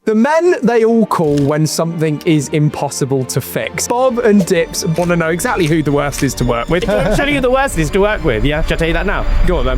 The men they all call when something is impossible to fix. Bob and Dips want to know exactly who the worst is to work with. I'll tell you who the worst is to work with, yeah? Shall I tell you that now? Go on then.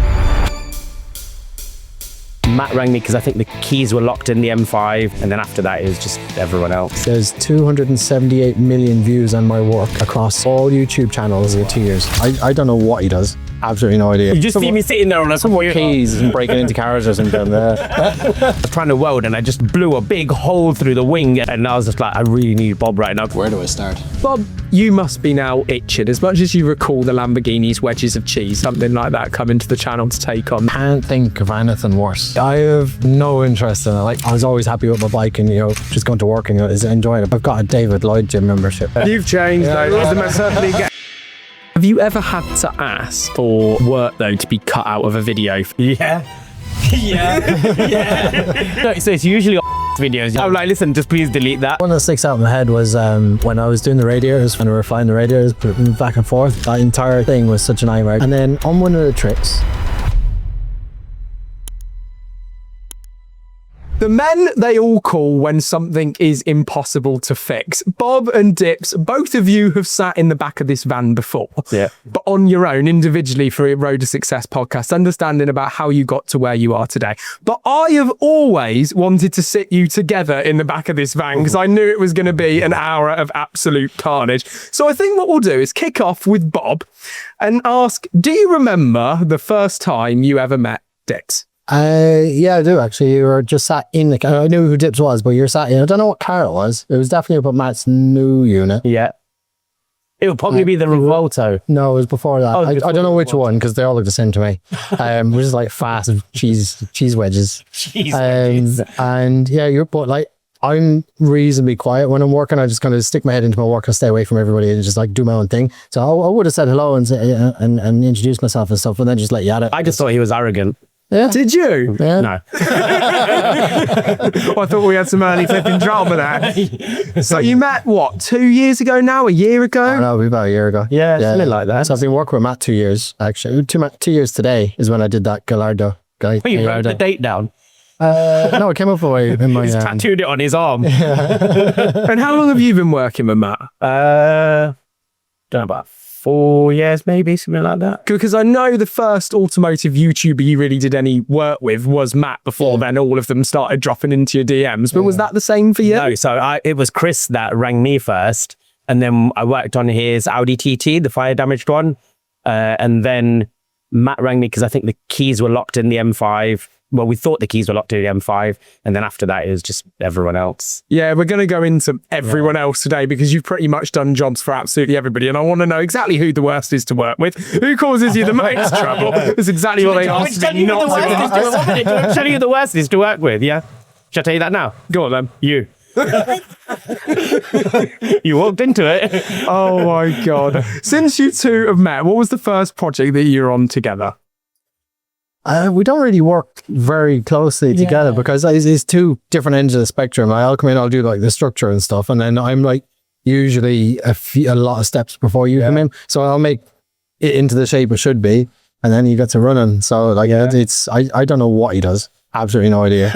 Matt rang me because I think the keys were locked in the M5, and then after that it was just everyone else. There's 278 million views on my work across all YouTube channels in 2 years. I don't know what he does. Absolutely no idea. You just see me sitting there on a keys and breaking into cars or something there. I was trying to weld and I just blew a big hole through the wing, and I was just like, I really need Bob right now. Where do I start? Bob, you must be now itching as much as you recall the Lamborghini's wedges of cheese, something like that, coming to the channel to take on. Can't think of anything worse. I have no interest in it. Like, I was always happy with my bike and, just going to work and enjoying it. I've got a David Lloyd gym membership. You've changed, though. Have you ever had to ask for work, though, to be cut out of a video? Yeah. No, so it's usually videos. I'm like, listen, just please delete that. One that sticks out in my head was when I was doing the radiators, when we were flying the radiators, putting them back and forth. That entire thing was such a nightmare. And then on one of the tricks, the men they all call when something is impossible to fix. Bob and Dips, both of you have sat in the back of this van before. Yeah. But on your own, individually for a Road to Success podcast, understanding about how you got to where you are today. But I have always wanted to sit you together in the back of this van because I knew it was going to be an hour of absolute carnage. So I think what we'll do is kick off with Bob and ask, do you remember the first time you ever met Dips? yeah, I do actually. You were just sat in the car. I knew who Dips was, but you're sat in. I don't know what car it was. It was definitely about Matt's new unit. Yeah. It would probably be the Revolto. No, it was before that. Oh, I don't know which one because they all look the same to me. Which is like fast cheese wedges. Cheese wedges. And yeah, but like I'm reasonably quiet when I'm working. I just kind of stick my head into my work and stay away from everybody and just like do my own thing. So I would have said hello and introduced myself and stuff, and then just let you at it. I just thought he was arrogant. Yeah. Did you? Yeah. No. I thought we had some early flipping drama there. So you met, what, 2 years ago now? A year ago? Oh, no, about a year ago. Yeah, something like that. So I've been working with Matt 2 years, actually. 2 years today is when I did that Gallardo guy. You wrote the date down. No, it came up in my... He's tattooed it on his arm. And how long have you been working with Matt? Don't know, about 4 years maybe, something like that. Because I know the first automotive YouTuber you really did any work with was Matt. Before then, all of them started dropping into your DMs. But was that the same for you? No, so it was Chris that rang me first, and then I worked on his Audi TT, the fire damaged one. And then Matt rang me because I think the keys were locked in the M5. Well, we thought the keys were locked in the M5, and then after that, it was just everyone else. Yeah, we're going to go into everyone else today because you've pretty much done jobs for absolutely everybody, and I want to know exactly who the worst is to work with, who causes you the most trouble. That's exactly what they asked me not to ask. Tell you who the worst is to work with, yeah? Shall I tell you that now? Go on then. You. You walked into it. Oh my God. Since you two have met, what was the first project that you were on together? We don't really work very closely together because it's two different ends of the spectrum. I'll come in, I'll do like the structure and stuff, and then I'm like usually a lot of steps before you come in. So I'll make it into the shape it should be, and then you get to running. So like I don't know what he does. Absolutely no idea.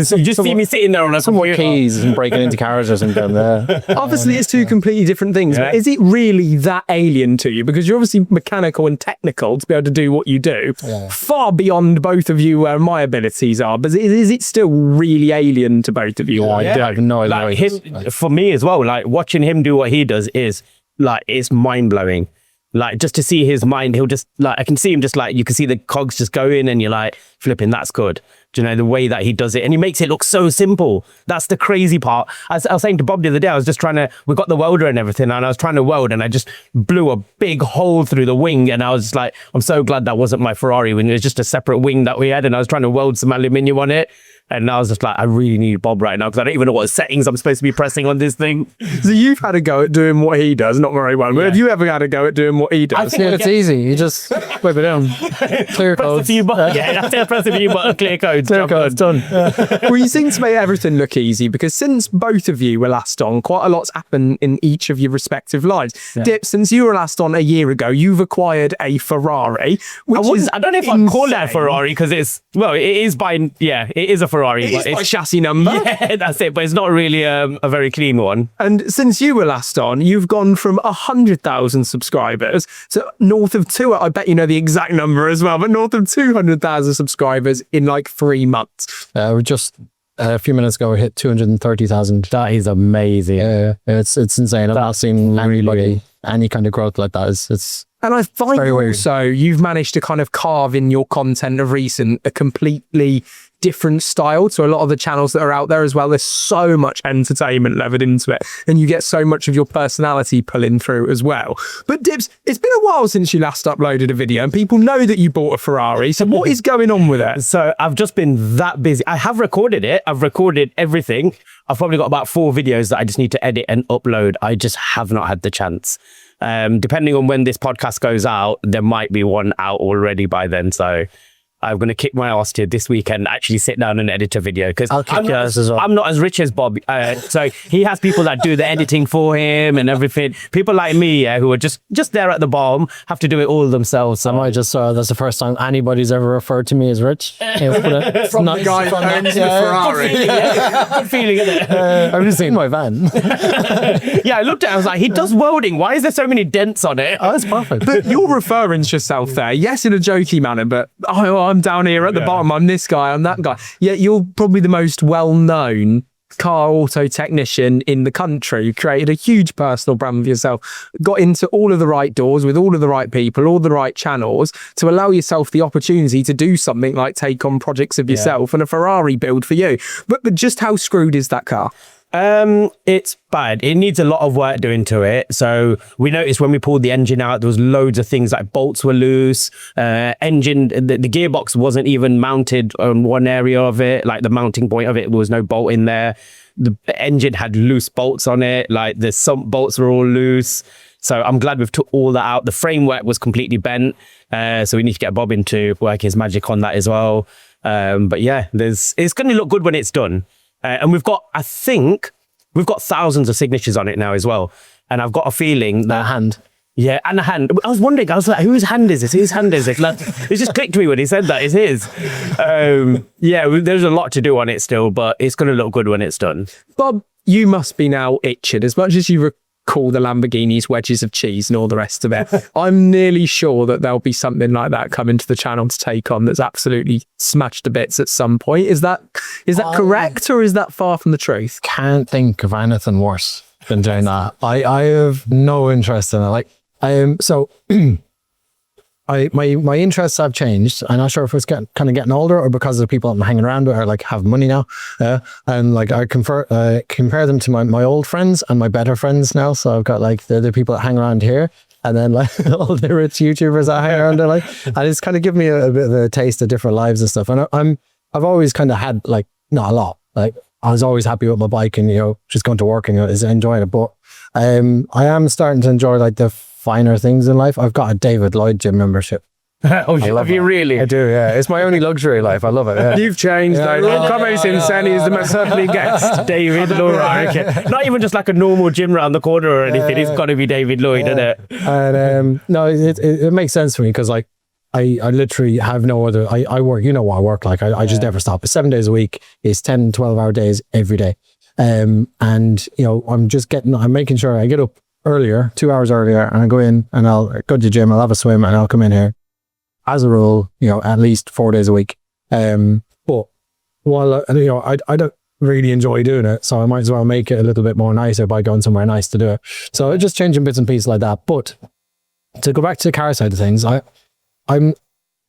So you just see me sitting there on a keys and breaking into cars or something there. Obviously, it's two completely different things. But is it really that alien to you? Because you're obviously mechanical and technical to be able to do what you do, far beyond both of you where my abilities are. But is it still really alien to both of you? I have no idea. Like for me as well, like watching him do what he does is like, it's mind blowing. Like just to see his mind, he'll just like, I can see him just like, you can see the cogs just go in and you're like, flipping, that's good. Do you know, the way that he does it, and he makes it look so simple. That's the crazy part. I was saying to Bob the other day, I was just we got the welder and everything, and I was trying to weld, and I just blew a big hole through the wing, and I was just like, I'm so glad that wasn't my Ferrari when it was just a separate wing that we had, and I was trying to weld some aluminium on it. And I was just like, I really need Bob right now because I don't even know what settings I'm supposed to be pressing on this thing. So you've had a go at doing what he does, not very well. But have you ever had a go at doing what he does? Yeah, it's easy. You just whip it down. Clear codes. Press a few buttons, clear codes. Clear codes, done. Well, you seem to make everything look easy because since both of you were last on, quite a lot's happened in each of your respective lives. Dip, since you were last on a year ago, you've acquired a Ferrari, which is I don't know if I'd call that a Ferrari because it is a Ferrari. It's but my chassis number. Yeah, that's it. But it's not really a very clean one. And since you were last on, you've gone from 100,000 subscribers to north of I bet you know the exact number as well, but north of 200,000 subscribers in like 3 months. We just a few minutes ago we hit 230,000. That is amazing. Yeah, it's insane. I've not seen really any kind of growth like that. It's And I find very weird. also you've managed to kind of carve in your content of recent a completely different style to a lot of the channels that are out there as well. There's so much entertainment levered into it, and you get so much of your personality pulling through as well. But Dibs, it's been a while since you last uploaded a video, and people know that you bought a Ferrari. So what is going on with it? So I've just been that busy. I have recorded it. I've recorded everything. I've probably got about 4 videos that I just need to edit and upload. I just have not had the chance. Depending on when this podcast goes out, there might be one out already by then. So I'm going to kick my ass to this weekend, actually sit down and edit a video, because I'm not as rich as Bob. So he has people that do the editing for him and everything. People like me, who are just there at the bottom, have to do it all themselves. So I might just that's the first time anybody's ever referred to me as rich. From the guy who owns the Ferrari. Good feeling, isn't it? I've just seen my van. Yeah, I looked at it, I was like, he does welding. Why is there so many dents on it? Oh, that's perfect. But you're referring to yourself there, yes, in a jokey manner, but I'm down here at the bottom. I'm this guy, I'm that guy. Yet you're probably the most well-known car auto technician in the country. You created a huge personal brand for yourself, got into all of the right doors with all of the right people, all the right channels to allow yourself the opportunity to do something like take on projects of yourself and a Ferrari build for you. But just how screwed is that car? It's bad. It needs a lot of work doing to it. So we noticed when we pulled the engine out, there was loads of things like bolts were loose. The gearbox wasn't even mounted on one area of it. Like the mounting point of it, there was no bolt in there. The engine had loose bolts on it. Like the sump bolts were all loose. So I'm glad we've took all that out. The framework was completely bent. So we need to get Bob in to work his magic on that as well. But yeah, it's going to look good when it's done. And I think we've got thousands of signatures on it now as well. And I've got a feeling that hand. Yeah, and a hand. I was wondering, I was like, whose hand is this? Whose hand is it? Like, it just clicked to me when he said that, it's his. Yeah, there's a lot to do on it still, but it's going to look good when it's done. Bob, you must be now itching as much as you recall the Lamborghinis, wedges of cheese and all the rest of it. I'm nearly sure that there'll be something like that coming to the channel to take on that's absolutely smashed to bits at some point. Is that correct, or is that far from the truth? Can't think of anything worse than doing that. I have no interest in it. Like my interests have changed. I'm not sure if it's kind of getting older or because of the people I'm hanging around with are like have money now. And like I compare them to my old friends and my better friends now. So I've got like the people that hang around here, and then like all the rich YouTubers that hang around there, like, and it's kind of given me a bit of a taste of different lives and stuff. And I've always kind of had like, not a lot, like I was always happy with my bike and, just going to work and enjoying it. But I am starting to enjoy like the finer things in life. I've got a David Lloyd gym membership. Oh, have you really? I do, yeah. It's my only luxury life. I love it. Yeah. You've changed, though. Coming since then, he's the most certainly guest. David Lloyd. Not even just like a normal gym around the corner or anything. It's got to be David Lloyd, isn't it? And no, it makes sense for me because like I literally have no other. I work. You know what I work like. I just never stop. It's 7 days a week. It's 10, 12-hour days every day. And I'm making sure I get up earlier, 2 hours earlier, and I go in and I'll go to the gym. I'll have a swim and I'll come in here. As a rule, at least 4 days a week. But while I don't really enjoy doing it, so I might as well make it a little bit more nicer by going somewhere nice to do it. So just changing bits and pieces like that. But to go back to the car side of things,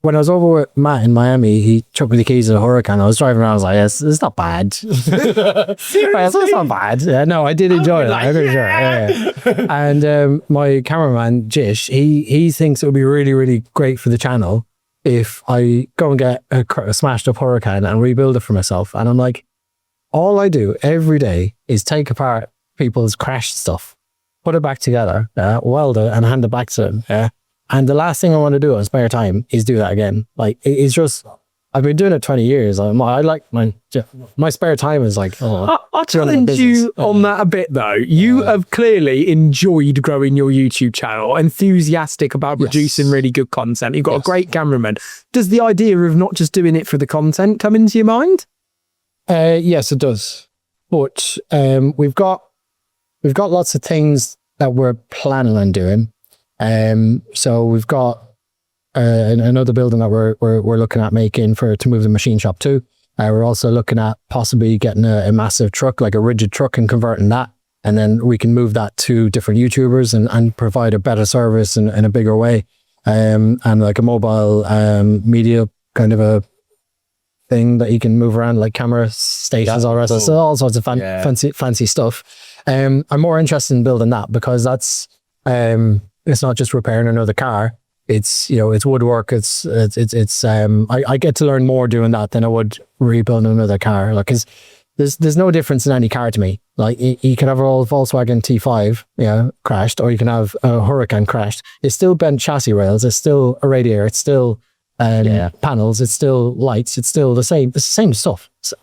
when I was over with Matt in Miami, he chucked me the keys of the Huracan. I was driving around. I was like, "Yes, it's not bad. It's not bad." Yeah, no, I did enjoy it. I did enjoy it. Yeah. And my cameraman Jish, he thinks it would be really, really great for the channel if I go and get a smashed up Huracan and rebuild it for myself. And I'm like, all I do every day is take apart people's crashed stuff, put it back together, weld it, and hand it back to them. Yeah. And the last thing I want to do on spare time is do that again. Like, it's just, I've been doing it 20 years. I like my spare time is like, I'll challenge you on that a bit though. You have clearly enjoyed growing your YouTube channel, enthusiastic about producing really good content. You've got a great cameraman. Does the idea of not just doing it for the content come into your mind? Yes, it does. But we've got lots of things that we're planning on doing. So we've got another building that we're looking at making to move the machine shop to. We're also looking at possibly getting a massive truck, like a rigid truck, and converting that. And then we can move that to different YouTubers and provide a better service in a bigger way. And like a mobile media kind of a thing that you can move around, like camera stations, all the rest of it. So all sorts of fancy stuff. I'm more interested in building that because that's it's not just repairing another car. It's it's woodwork. I get to learn more doing that than I would rebuilding another car. Like, cause there's no difference in any car to me. Like you can have an old Volkswagen T5, crashed, or you can have a Huracan crashed. It's still bent chassis rails. It's still a radiator. It's still panels. It's still lights. It's still the same. It's the same stuff. They're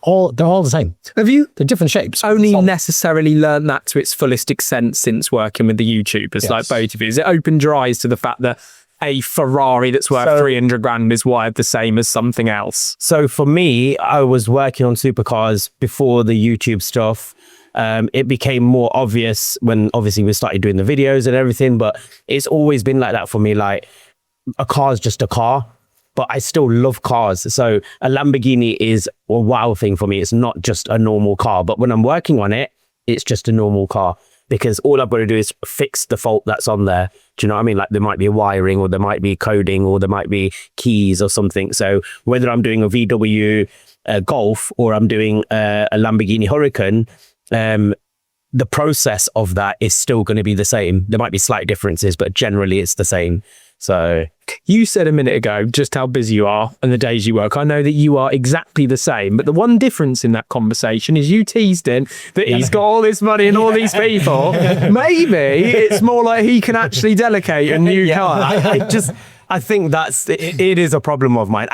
all the same. Have you They're different shapes. only necessarily learned that to its fullest extent since working with the YouTubers, like both of you? Has it opened your eyes to the fact that a Ferrari that's worth 300 grand is wired the same as something else? So for me, I was working on supercars before the YouTube stuff. It became more obvious when obviously we started doing the videos and everything, but it's always been like that for me. Like, a car is just a car, but I still love cars. So a Lamborghini is a wow thing for me. It's not just a normal car, but when I'm working on it, it's just a normal car because all I've got to do is fix the fault that's on there. Do you know what I mean? Like, there might be a wiring, or there might be coding, or there might be keys or something. So whether I'm doing a VW Golf or I'm doing a Lamborghini Huracan, the process of that is still going to be the same. There might be slight differences, but generally it's the same. So you said a minute ago just how busy you are and the days you work. I know that you are exactly the same, but the one difference in that conversation is you teased him that he's got all this money and all these people. Maybe it's more like he can actually delegate a new car. I think it is a problem of mine.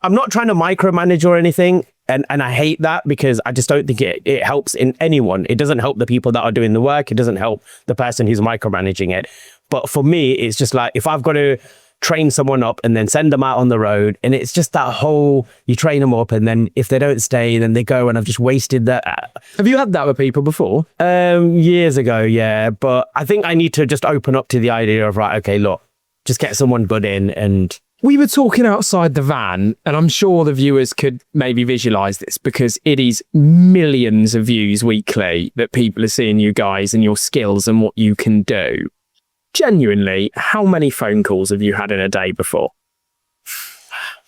I'm not trying to micromanage or anything. And I hate that because I just don't think it helps in anyone. It doesn't help the people that are doing the work. It doesn't help the person who's micromanaging it. But for me, it's just like, if I've got to train someone up and then send them out on the road, and it's just that whole, you train them up and then if they don't stay, then they go, and I've just wasted that. Have you had that with people before? Years ago, yeah. But I think I need to just open up to the idea of, right, okay, look, just get someone good in. And we were talking outside the van, and I'm sure the viewers could maybe visualize this because it is millions of views weekly that people are seeing you guys and your skills and what you can do. Genuinely, how many phone calls have you had in a day before?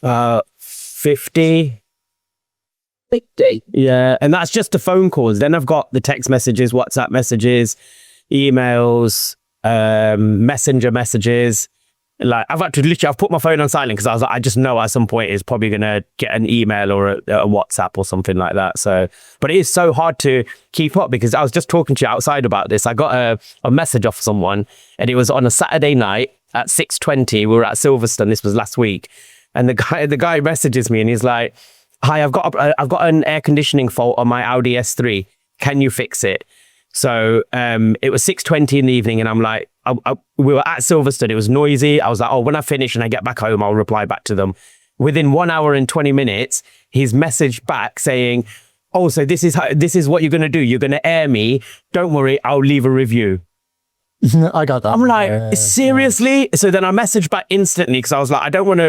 50. 50? Yeah, and that's just the phone calls. Then I've got the text messages, WhatsApp messages, emails, messenger messages. Like, I've put my phone on silent because I was like, I just know at some point it's probably going to get an email or a WhatsApp or something like that. So, but it is so hard to keep up because I was just talking to you outside about this. I got a message off someone, and it was on a Saturday night at 6:20. We were at Silverstone. This was last week. And the guy messages me and he's like, hi, I've got an air conditioning fault on my Audi S3. Can you fix it? So it was 6:20 in the evening, and I'm like, we were at Silverstone. It was noisy. I was like, oh, when I finish and I get back home, I'll reply back to them. Within 1 hour and 20 minutes, he's messaged back saying, oh, so this is what you're going to do. You're going to air me. Don't worry, I'll leave a review. I got that. I'm like, seriously? So then I messaged back instantly because I was like, I don't want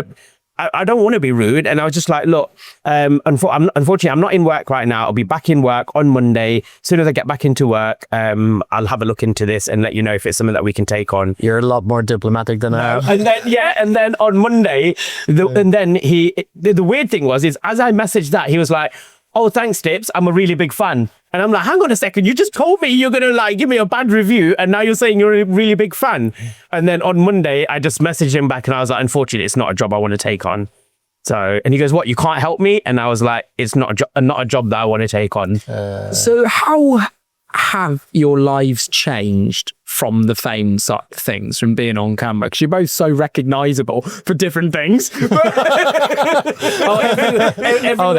to be rude. And I was just like, look, unfortunately, I'm not in work right now. I'll be back in work on Monday. As soon as I get back into work, I'll have a look into this and let you know if it's something that we can take on. You're a lot more diplomatic than I am. And then on Monday, the weird thing was, as I messaged that, he was like, oh, thanks, Tips. I'm a really big fan. And I'm like, hang on a second. You just told me you're going to like give me a bad review. And now you're saying you're a really big fan. And then on Monday, I just messaged him back and I was like, unfortunately, it's not a job I want to take on. So, and he goes, what, you can't help me? And I was like, it's not a job that I want to take on. So how have your lives changed from the fame side of things, from being on camera? Because you're both so recognizable for different things. The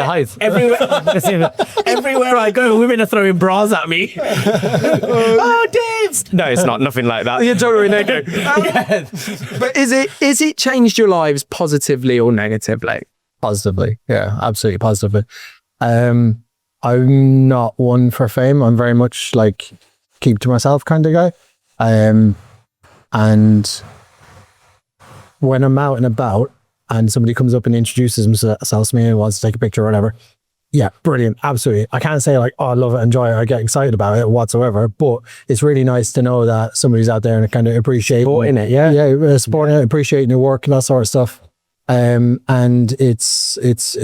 height. Everywhere I go, women are throwing bras at me. Oh, Dave! No, it's not. Nothing like that. You're totally naked. But is it changed your lives positively or negatively? Positively. Yeah, absolutely positively. I'm not one for fame. I'm very much like keep to myself kind of guy. And when I'm out and about and somebody comes up and introduces themselves to me and wants to take a picture or whatever, yeah, brilliant. Absolutely. I can't say like, oh, I love it, enjoy it, I get excited about it whatsoever, but it's really nice to know that somebody's out there and kind of appreciating Supporting it, yeah. Yeah, supporting it, appreciating your work and that sort of stuff. And it's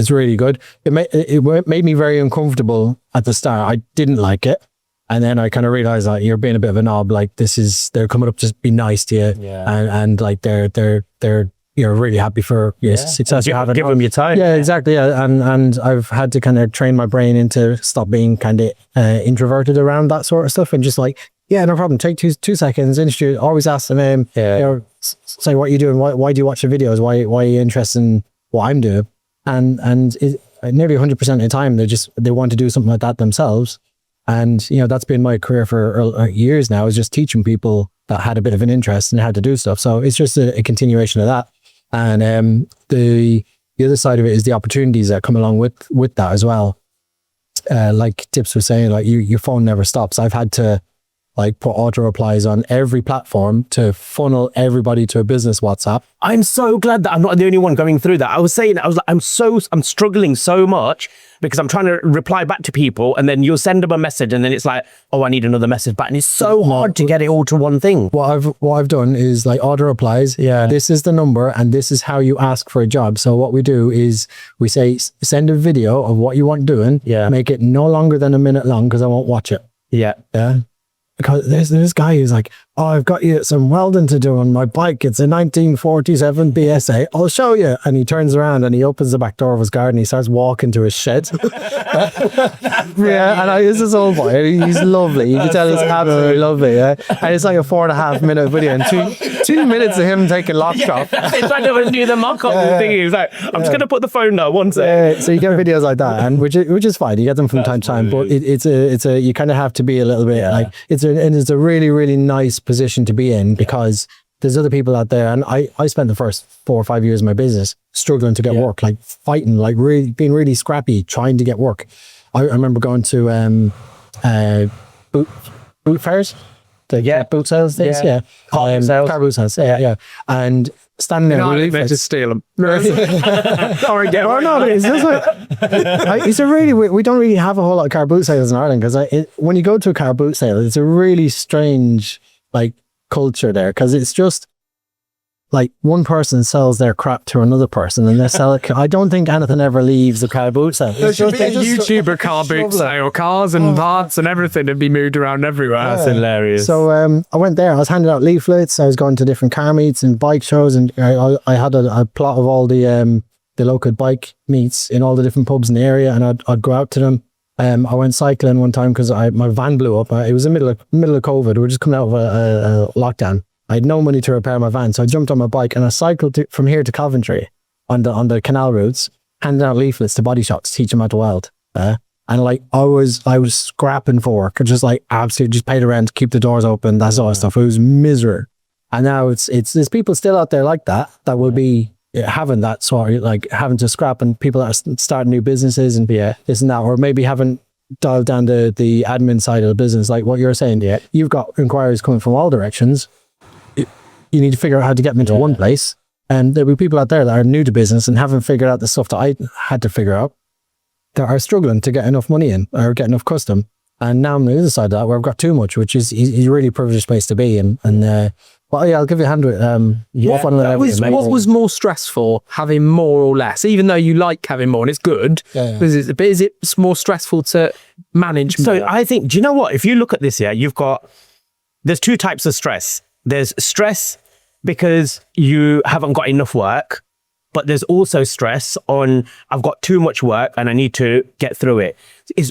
really good. It made me very uncomfortable at the start. I didn't like it. And then I kind of realized that you're being a bit of a knob. Like they're coming up to be nice to you. Yeah. And like they're you're really happy for your success. Give them your time. Yeah, exactly. Yeah. And I've had to kind of train my brain into stop being kind of introverted around that sort of stuff and just like, yeah, no problem. Take 2 seconds, introduce, always ask the name. Yeah. You know, say what you're doing. Why do you watch the videos? Why are you interested in what I'm doing? And nearly 100% of the time, they want to do something like that themselves. And, you know, that's been my career for years now, is just teaching people that had a bit of an interest and how to do stuff. So it's just a continuation of that. And the other side of it is the opportunities that come along with that as well. Like Tips was saying, like your phone never stops. I've had to like put auto replies on every platform to funnel everybody to a business WhatsApp. I'm so glad that I'm not the only one going through that. I was like, I'm struggling so much because I'm trying to reply back to people, and then you'll send them a message and then it's like, oh, I need another message back. And it's so hard to get it all to one thing. What I've done is like auto replies. Yeah. This is the number and this is how you ask for a job. So what we do is we say, send a video of what you want doing. Yeah. Make it no longer than a minute long because I won't watch it. Yeah. Yeah. Because there's this guy who's like, oh, I've got you some welding to do on my bike. It's a 1947 BSA. I'll show you. And he turns around and he opens the back door of his garden. He starts walking to his shed. Yeah, and he's this old boy. He's lovely. You can tell he's absolutely lovely. Yeah? And it's like a 4.5 minute video and 2 minutes of him taking locks off. He's trying to do the mock-up thing. He was like, I'm just going to put the phone down one second. So you get videos like that, and which is fine. You get them from time to time, but it's a you kind of have to be a little bit like it's a really, really nice position to be in because there's other people out there, and I spent the first 4 or 5 years of my business struggling to get work, like fighting, like really being really scrappy, trying to get work. I remember going to boot fairs, boot sales things, car boot sales, and standing there. They just steal them. Sorry, it's just like it's a really we don't really have a whole lot of car boot sales in Ireland because when you go to a car boot sale, it's a really strange like culture there because it's just like one person sells their crap to another person and they sell it. I don't think anything ever leaves a car boot sale. There should be a YouTuber car boot sale, cars and parts and everything would be moved around everywhere. That's hilarious. So I went there, I was handing out leaflets, I was going to different car meets and bike shows, and I had a plot of all the local bike meets in all the different pubs in the area, and I'd go out to them. I went cycling one time because my van blew up. It was the middle of COVID. We were just coming out of a lockdown. I had no money to repair my van, so I jumped on my bike and I cycled from here to Coventry on the canal routes, handing out leaflets to body shops, teach them how to weld. And like I was scrapping for work, just like absolutely just pay the rent, keep the doors open, that sort of stuff. It was misery. And now there's people still out there like that will be having that sort of like having to scrap, and people that are starting new businesses and this and that, or maybe haven't dialed down the admin side of the business, like what you're saying. Yeah, you've got inquiries coming from all directions. You need to figure out how to get them into one place, and there'll be people out there that are new to business and haven't figured out the stuff that I had to figure out, that are struggling to get enough money in or get enough custom. And now I'm on the other side of that where I've got too much, which is a really privileged place to be. Well, yeah, I'll give you a hand with it. What was more stressful, having more or less? Even though you like having more and it's good, is it more stressful to manage more? So I think, do you know what? If you look at this here, there's two types of stress. There's stress because you haven't got enough work, but there's also stress on I've got too much work and I need to get through it.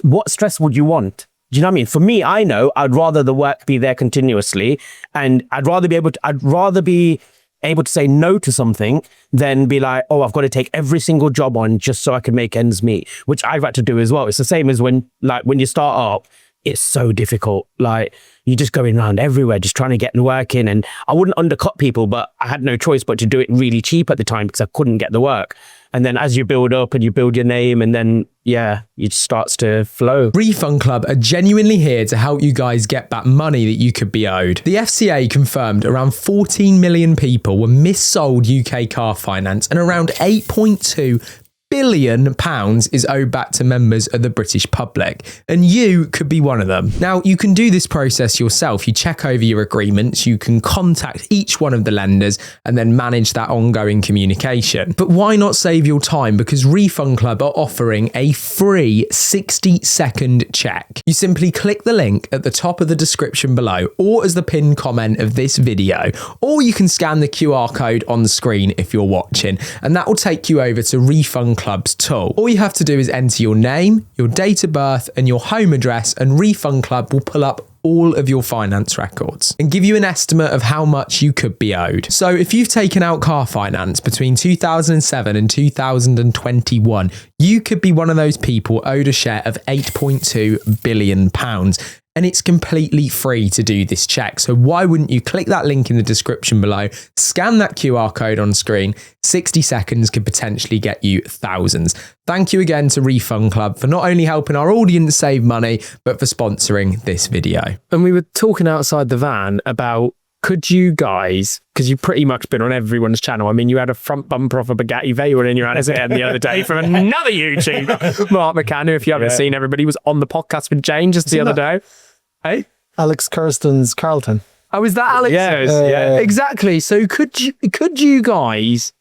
What stress would you want? Do you know what I mean? For me, I know I'd rather the work be there continuously, and I'd rather be able to say no to something than be like, oh, I've got to take every single job on just so I can make ends meet, which I've had to do as well. It's the same as when you start up, it's so difficult. Like, you're just going around everywhere, just trying to get the work in. And I wouldn't undercut people, but I had no choice but to do it really cheap at the time because I couldn't get the work. And then as you build up and you build your name, and then, yeah, it starts to flow. Refund Club are genuinely here to help you guys get back money that you could be owed. The FCA confirmed around 14 million people were missold UK car finance, and around 8.2 billion pounds is owed back to members of the British public, and you could be one of them. Now, you can do this process yourself. You check over your agreements, you can contact each one of the lenders and then manage that ongoing communication. But why not save your time? Because Refund Club are offering a free 60-second check. You simply click the link at the top of the description below, or as the pinned comment of this video, or you can scan the QR code on the screen if you're watching, and that will take you over to Refund Club's tool. All you have to do is enter your name, your date of birth, and your home address, and Refund Club will pull up all of your finance records and give you an estimate of how much you could be owed. So if you've taken out car finance between 2007 and 2021, you could be one of those people owed a share of £8.2 billion. And it's completely free to do this check. So why wouldn't you click that link in the description below, scan that QR code on screen? 60 seconds could potentially get you thousands. Thank you again to Refund Club for not only helping our audience save money, but for sponsoring this video. And we were talking outside the van about, could you guys, because you've pretty much been on everyone's channel. I mean, you had a front bumper off a Bugatti Veyron in your hand the other day from another YouTuber, Mark McCann, who, if you haven't seen, everybody was on the podcast with Jane just the other day. Hey? Alex Kirsten's Carlton. Oh, is that Alex? Yeah, exactly. So could you guys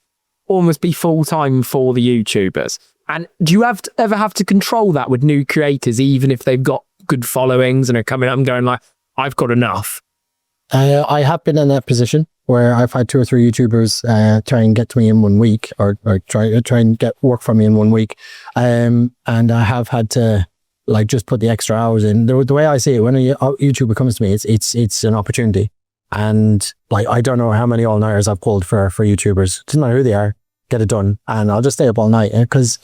almost be full-time for the YouTubers? And do you ever have to control that with new creators, even if they've got good followings and are coming up and going like, I've got enough? I have been in that position where I've had 2 or 3 YouTubers try and get to me in 1 week, or try and get work from me in 1 week. And I have had to like just put the extra hours in. The way I see it, when a YouTuber comes to me, it's an opportunity. And like, I don't know how many all-nighters I've pulled for YouTubers. Doesn't matter who they are, get it done. And I'll just stay up all night, because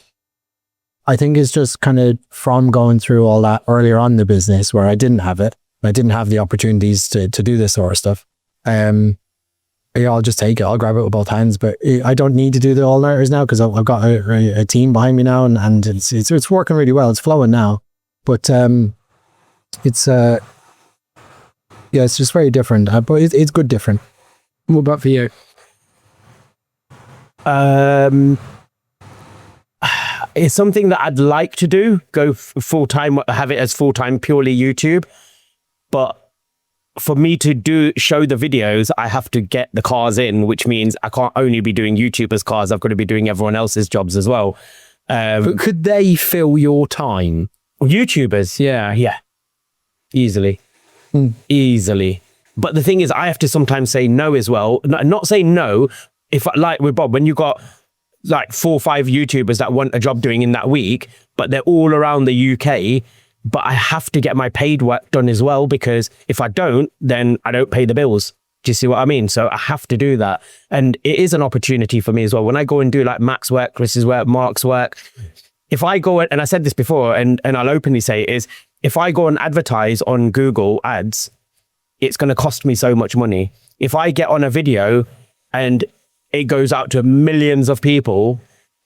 I think it's just kind of from going through all that earlier on in the business where I didn't have it. I didn't have the opportunities to do this sort of stuff. Yeah, I'll just take it. I'll grab it with both hands. But I don't need to do the all-nighters now, because I've got a team behind me now, and it's working really well. It's flowing now. But it's just very different. But it's good different. What about for you? It's something that I'd like to do, go full-time, have it as full-time, purely YouTube. But for me to show the videos, I have to get the cars in, which means I can't only be doing YouTubers' cars, I've got to be doing everyone else's jobs as well. But could they fill your time? YouTubers, yeah, easily. But the thing is, I have to sometimes say no as well. Not say no. If, like with Bob, when you got like 4 or 5 YouTubers that want a job doing in that week, but they're all around the UK, but I have to get my paid work done as well, because if I don't, then I don't pay the bills. Do you see what I mean? So I have to do that. And it is an opportunity for me as well. When I go and do like Mac's work, Chris's work, Mark's work, if I go, and I said this before, and I'll openly say it, is if I go and advertise on Google ads, it's going to cost me so much money. If I get on a video and it goes out to millions of people,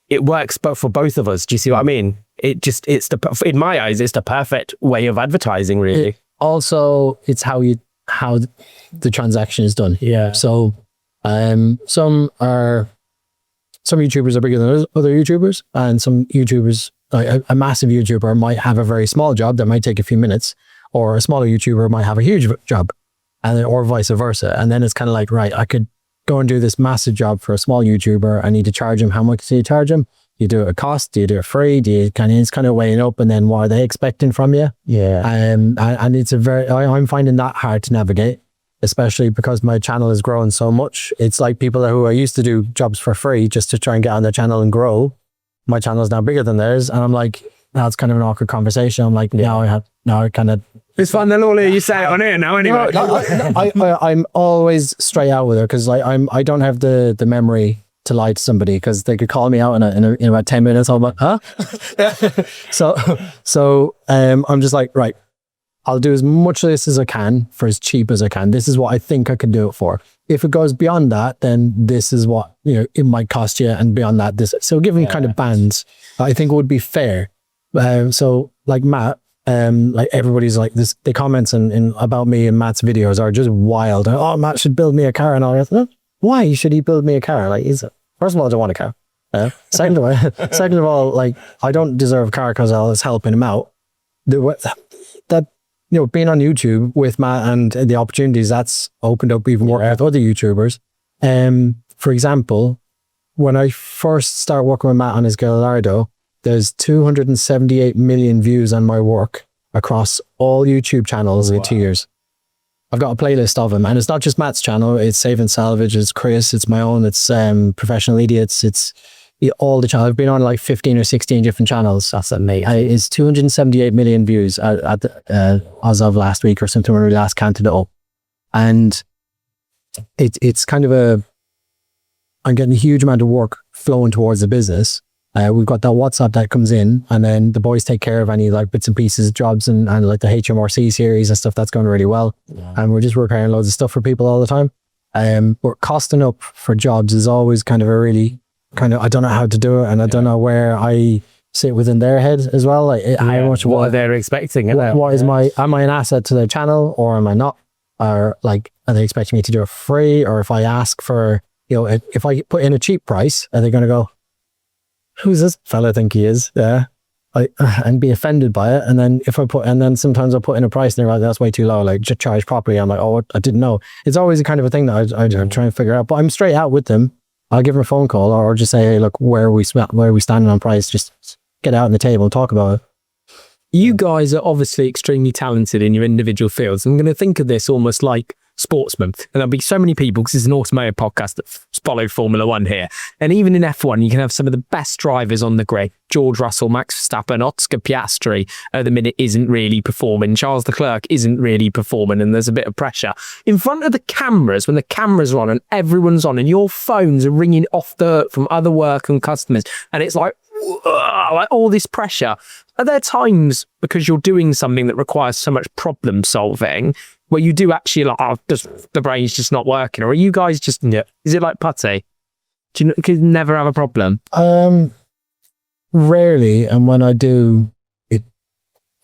it works but for both of us. Do you see what I mean? In my eyes, it's the perfect way of advertising, really. It's how the transaction is done. Yeah. So some YouTubers are bigger than other YouTubers, and some YouTubers, like a massive YouTuber might have a very small job that might take a few minutes, or a smaller YouTuber might have a huge job, or vice versa. And then it's kind of like, right, I could go and do this massive job for a small YouTuber. I need to charge him. How much do you charge him? Do you do it at cost? Do you do it free? It's kind of weighing up, and then what are they expecting from you? Yeah. And it's I'm finding that hard to navigate, especially because my channel is growing so much. It's like people who are used to do jobs for free just to try and get on their channel and grow. My channel is now bigger than theirs, and I'm like, now it's kind of an awkward conversation. I'm like, now I kind of. It's fine. They'll all hear you say it on here now anyway. I'm always straight out with her, because I don't have the memory to lie to somebody, because they could call me out in about 10 minutes. I'm like, huh? so I'm just like, right, I'll do as much of this as I can for as cheap as I can. This is what I think I can do it for. If it goes beyond that, then this is what, it might cost you. And beyond that, this. So giving kind of bands, I think would be fair. So like Matt, like everybody's like this, the comments in about me in Matt's videos are just wild. Oh, Matt should build me a car and all that. Why should he build me a car? Like, first of all, I don't want a car. Second of all, like, I don't deserve a car because I was helping him out. That being on YouTube with Matt and the opportunities that's opened up, even working with other YouTubers. For example, when I first started working with Matt on his Gallardo, there's 278 million views on my work across all YouTube channels in 2 years. I've got a playlist of them, and it's not just Matt's channel. It's Save and Salvage, it's Chris, it's my own, it's Professional Idiots, it's all the channels. I've been on like 15 or 16 different channels. That's amazing. It's 278 million views as of last week or something when we last counted it up. And it's kind of I'm getting a huge amount of work flowing towards the business. We've got that WhatsApp that comes in, and then the boys take care of any like bits and pieces, jobs, and like the HMRC series and stuff that's going really well. Yeah. And we're just working on loads of stuff for people all the time. But costing up for jobs is always kind of a really I don't know how to do it, and I don't know where I sit within their head as well. Like how much what they're expecting. What is am I an asset to their channel or am I not? Or like, are they expecting me to do it free? Or if I ask for, if I put in a cheap price, are they going to go, who's this fella think he is? Yeah. And be offended by it. And then sometimes I'll put in a price and they're like, that's way too low. Like, just charge properly. I'm like, oh, I didn't know. It's always a kind of a thing that I'm trying to figure out, but I'm straight out with them. I'll give them a phone call or just say, hey, look, where are we standing on price? Just get out on the table and talk about it. You guys are obviously extremely talented in your individual fields. I'm going to think of this almost like sportsmen. And there'll be so many people, because it's an automotive podcast that follow Formula One here. And even in F1, you can have some of the best drivers on the grid. George Russell, Max Verstappen, Oscar Piastri at the minute isn't really performing. Charles Leclerc isn't really performing, and there's a bit of pressure. In front of the cameras, when the cameras are on and everyone's on and your phones are ringing off the hook from other work and customers, and it's like all this pressure. Are there times, because you're doing something that requires so much problem solving, where you do actually the brain's just not working? Or are you guys just, is it like putty? Do you never have a problem? Rarely. And when I do,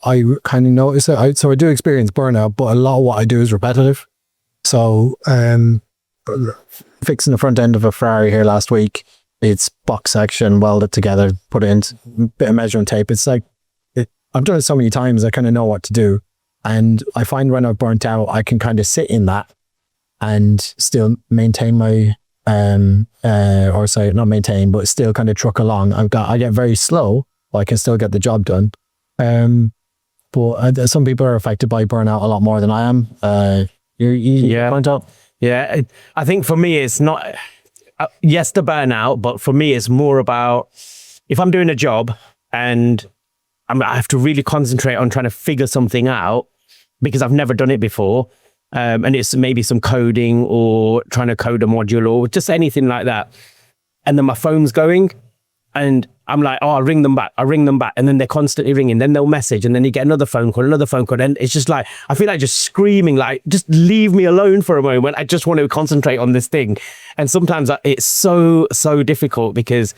I kind of notice it. So I do experience burnout, but a lot of what I do is repetitive. So fixing the front end of a Ferrari here last week, it's box section, welded together, put it into a bit of measuring tape. It's like, I've done it so many times, I kind of know what to do. And I find when I've burnt out, I can kind of sit in that and still maintain my, not maintain, but still kind of truck along. I get very slow, but I can still get the job done. But some people are affected by burnout a lot more than I am. You burnt out? Yeah, I think for me, it's not, yes, the burnout, but for me, it's more about if I'm doing a job and I have to really concentrate on trying to figure something out because I've never done it before. And it's maybe some coding or trying to code a module or just anything like that. And then my phone's going and I'm like, oh, I'll ring them back. And then they're constantly ringing. Then they'll message and then you get another phone call. And it's just like, I feel like just screaming, like, just leave me alone for a moment. I just want to concentrate on this thing. And sometimes it's so difficult because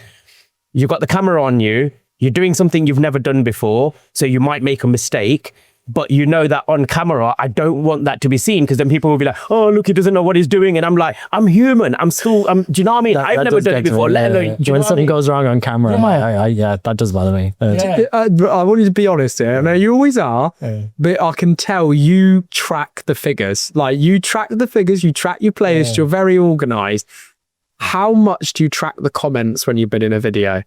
you've got the camera on you. You're doing something you've never done before, so you might make a mistake, but you know that on camera, I don't want that to be seen because then people will be like, oh, look, he doesn't know what he's doing. And I'm like, I'm human. Do you know what I mean? I've never done it before. When something goes wrong on camera, that does bother me. I want you to be honest here. I know you always are, but I can tell you track the figures. Like, you track the figures, you track your playlist, you're very organized. How much do you track the comments when you've been in a video?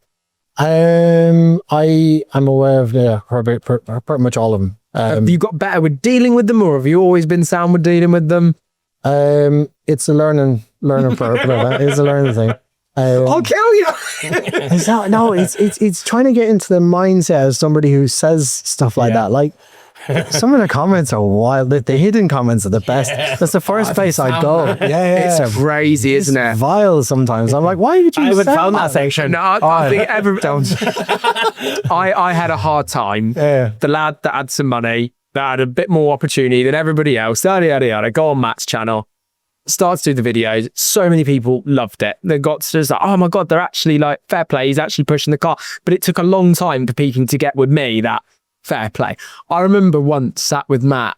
I am aware of pretty much all of them. Have you got better with dealing with them, or have you always been sound with dealing with them? It's a learning curve. It's a learning thing. I'll kill you. It's trying to get into the mindset of somebody who says stuff like that. Like, some of the comments are wild. The hidden comments are the best. That's the first place I go. It's crazy, isn't it? Vile sometimes. I'm like, why did you? I haven't found that section. No, I think don't. I had a hard time. Yeah. The lad that had some money that had a bit more opportunity than everybody else. Yada, yada, yada. Go on Matt's channel. Starts to do the videos. So many people loved it. They got to just like, oh my God, they're actually like, fair play. He's actually pushing the car. But it took a long time for people to get with me that fair play. I remember once sat with Matt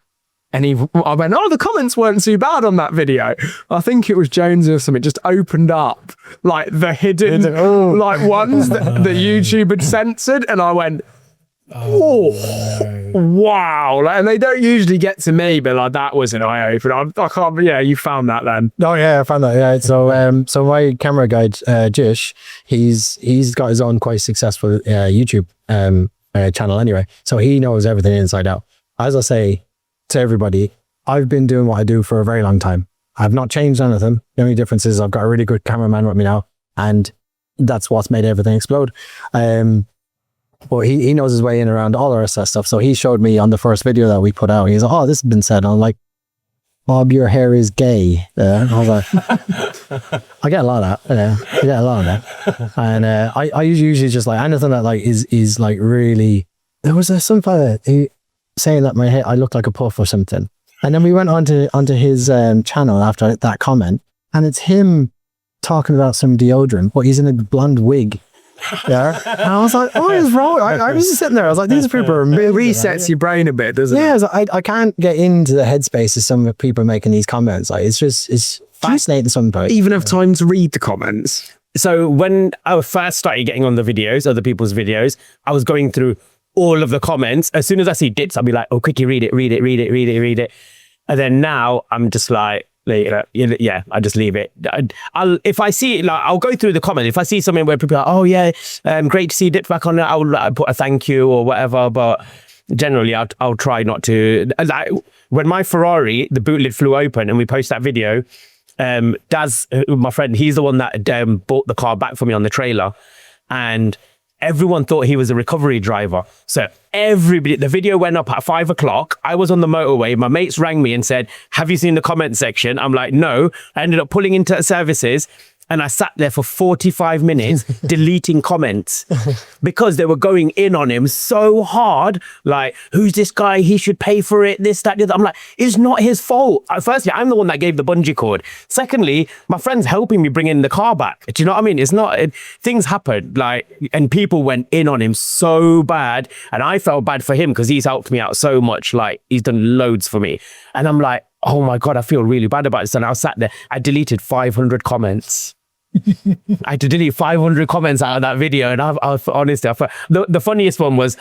and I went, oh, the comments weren't too bad on that video. I think it was Jonesy or something, just opened up like the hidden like ones that YouTube had censored. And I went, oh, wow. Like, and they don't usually get to me, but like that was an eye opener. I can't, yeah, you found that then. Oh yeah, I found that. Yeah. So my camera guy, Jish, he's got his own quite successful YouTube channel anyway. So he knows everything inside out. As I say to everybody, I've been doing what I do for a very long time. I've not changed anything. The only difference is I've got a really good cameraman with me now, and that's what's made everything explode. But he knows his way in around all the rest of that stuff. So he showed me on the first video that we put out. He's like, oh, this has been said. And I'm like, Bob, your hair is gay. I was like, I get a lot of that. I get a lot of that. And I usually just like anything that like is like really. There was some fella saying that my hair, I look like a puff or something. And then we went onto his channel after that comment, and it's him talking about some deodorant, but he's in a blonde wig. Yeah, and I was like, "What is wrong?" I was just sitting there. I was like, "These people are amazing." It resets your brain a bit, doesn't it? Yeah, I can't get into the headspace of some people making these comments. Like, it's fascinating. Sometimes Even have time to read the comments. So when I first started getting on the videos, other people's videos, I was going through all of the comments. As soon as I see dits, I'll be like, "Oh, quickly read it." And then now I'm just like, yeah, I just leave it. If I see it, like, I'll go through the comments. If I see something where people are, oh yeah, great to see Dit back on it, I'll put a thank you or whatever. But generally, I'll try not to. Like, when my Ferrari, the boot lid flew open, and we post that video, Daz, my friend, he's the one that bought the car back for me on the trailer, and everyone thought he was a recovery driver. So everybody, the video went up at 5 o'clock. I was on the motorway. My mates rang me and said, have you seen the comment section? I'm like, no. I ended up pulling into services, and I sat there for 45 minutes deleting comments because they were going in on him so hard. Like, who's this guy? He should pay for it. This, that, the other. I'm like, it's not his fault. Firstly, I'm the one that gave the bungee cord. Secondly, my friend's helping me bring in the car back. Do you know what I mean? It's not, things happened, like, and people went in on him so bad. And I felt bad for him because he's helped me out so much. Like, he's done loads for me. And I'm like, oh my God, I feel really bad about this. And I sat there, I deleted 500 comments. I had to delete 500 comments out of that video, and I honestly, the funniest one was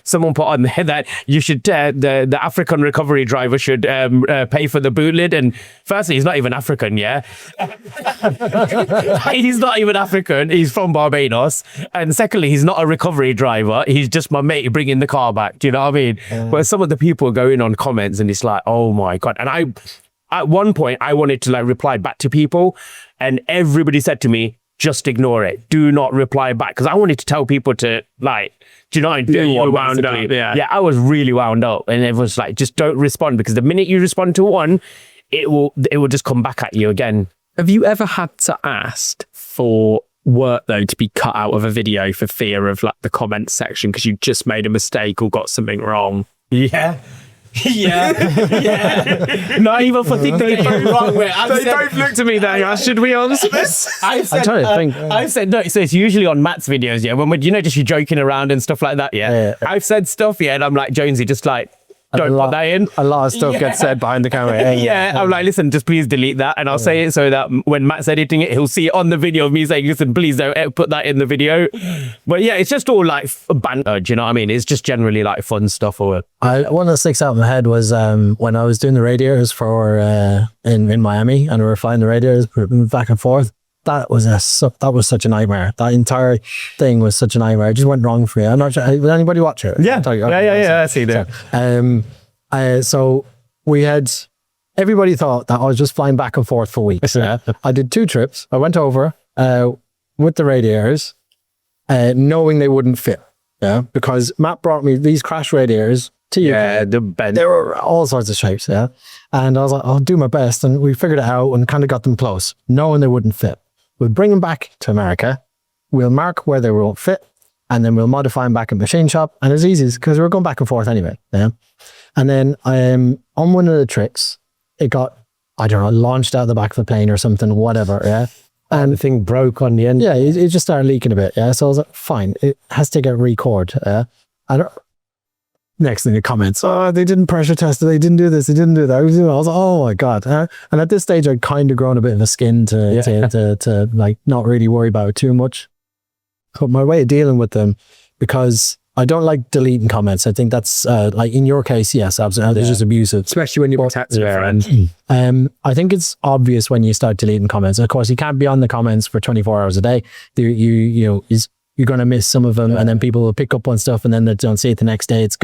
someone put on there that you should the African recovery driver should pay for the boot lid. And firstly, he's not even African, yeah. He's not even African. He's from Barbados. And secondly, he's not a recovery driver. He's just my mate bringing the car back. Do you know what I mean? But some of the people go in on comments, and it's like, oh my God. And at one point, I wanted to like reply back to people, and everybody said to me, just ignore it. Do not reply back. Because I wanted to tell people to, like, do you know, you were wound up, yeah. Yeah, I was really wound up. And everyone's like, just don't respond, because the minute you respond to one, it will just come back at you again. Have you ever had to ask for work though to be cut out of a video for fear of like the comment section because you just made a mistake or got something wrong? Yeah. Yeah. Not even for thinking it wrong. Don't look to me there. Should we answer this? I'm trying to think. I've said no. So it's usually on Matt's videos, yeah. When we're, just you joking around and stuff like that, yeah. I've said stuff, yeah, and I'm like, Jonesy, just like, don't put that in. A lot of stuff gets said behind the camera. Yeah, I'm like, listen, just please delete that. And I'll say it so that when Matt's editing it, he'll see it on the video of me saying, listen, please don't put that in the video. But yeah, it's just all like banter, do you know what I mean? It's just generally like fun stuff. One that sticks out in my head was when I was doing the radiators for in Miami, and we were flying the radiators back and forth. That was such a nightmare. That entire thing was such a nightmare. It just went wrong for me. I'm not sure. Did anybody watch it? Yeah. I see that. So we had, everybody thought that I was just flying back and forth for weeks. Yeah. I did 2 trips. I went over with the radiators, knowing they wouldn't fit. Yeah, because Matt brought me these crash radiators to you. Yeah, the bed. They were all sorts of shapes. Yeah, and I was like, I'll do my best, and we figured it out and kind of got them close, knowing they wouldn't fit. We'll bring them back to America. We'll mark where they won't fit, and then we'll modify them back at machine shop. And it's easy because we're going back and forth anyway. Yeah. And then on one of the tricks, it got, I don't know, launched out the back of the plane or something, whatever. Yeah. And the thing broke on the end. Yeah, it just started leaking a bit. Yeah. So I was like, fine, it has to get record. Yeah. And next thing, the comments, oh, they didn't pressure test it. They didn't do this. They didn't do that. I was like, oh my God. And at this stage, I'd kind of grown a bit of a skin to like not really worry about it too much. But my way of dealing with them, because I don't like deleting comments. I think that's like in your case, yes, absolutely. It's just abusive. Especially when you're protecting your friend. I think it's obvious when you start deleting comments. Of course, you can't be on the comments for 24 hours a day. You're going to miss some of them, and then people will pick up on stuff, and then they don't see it the next day. It's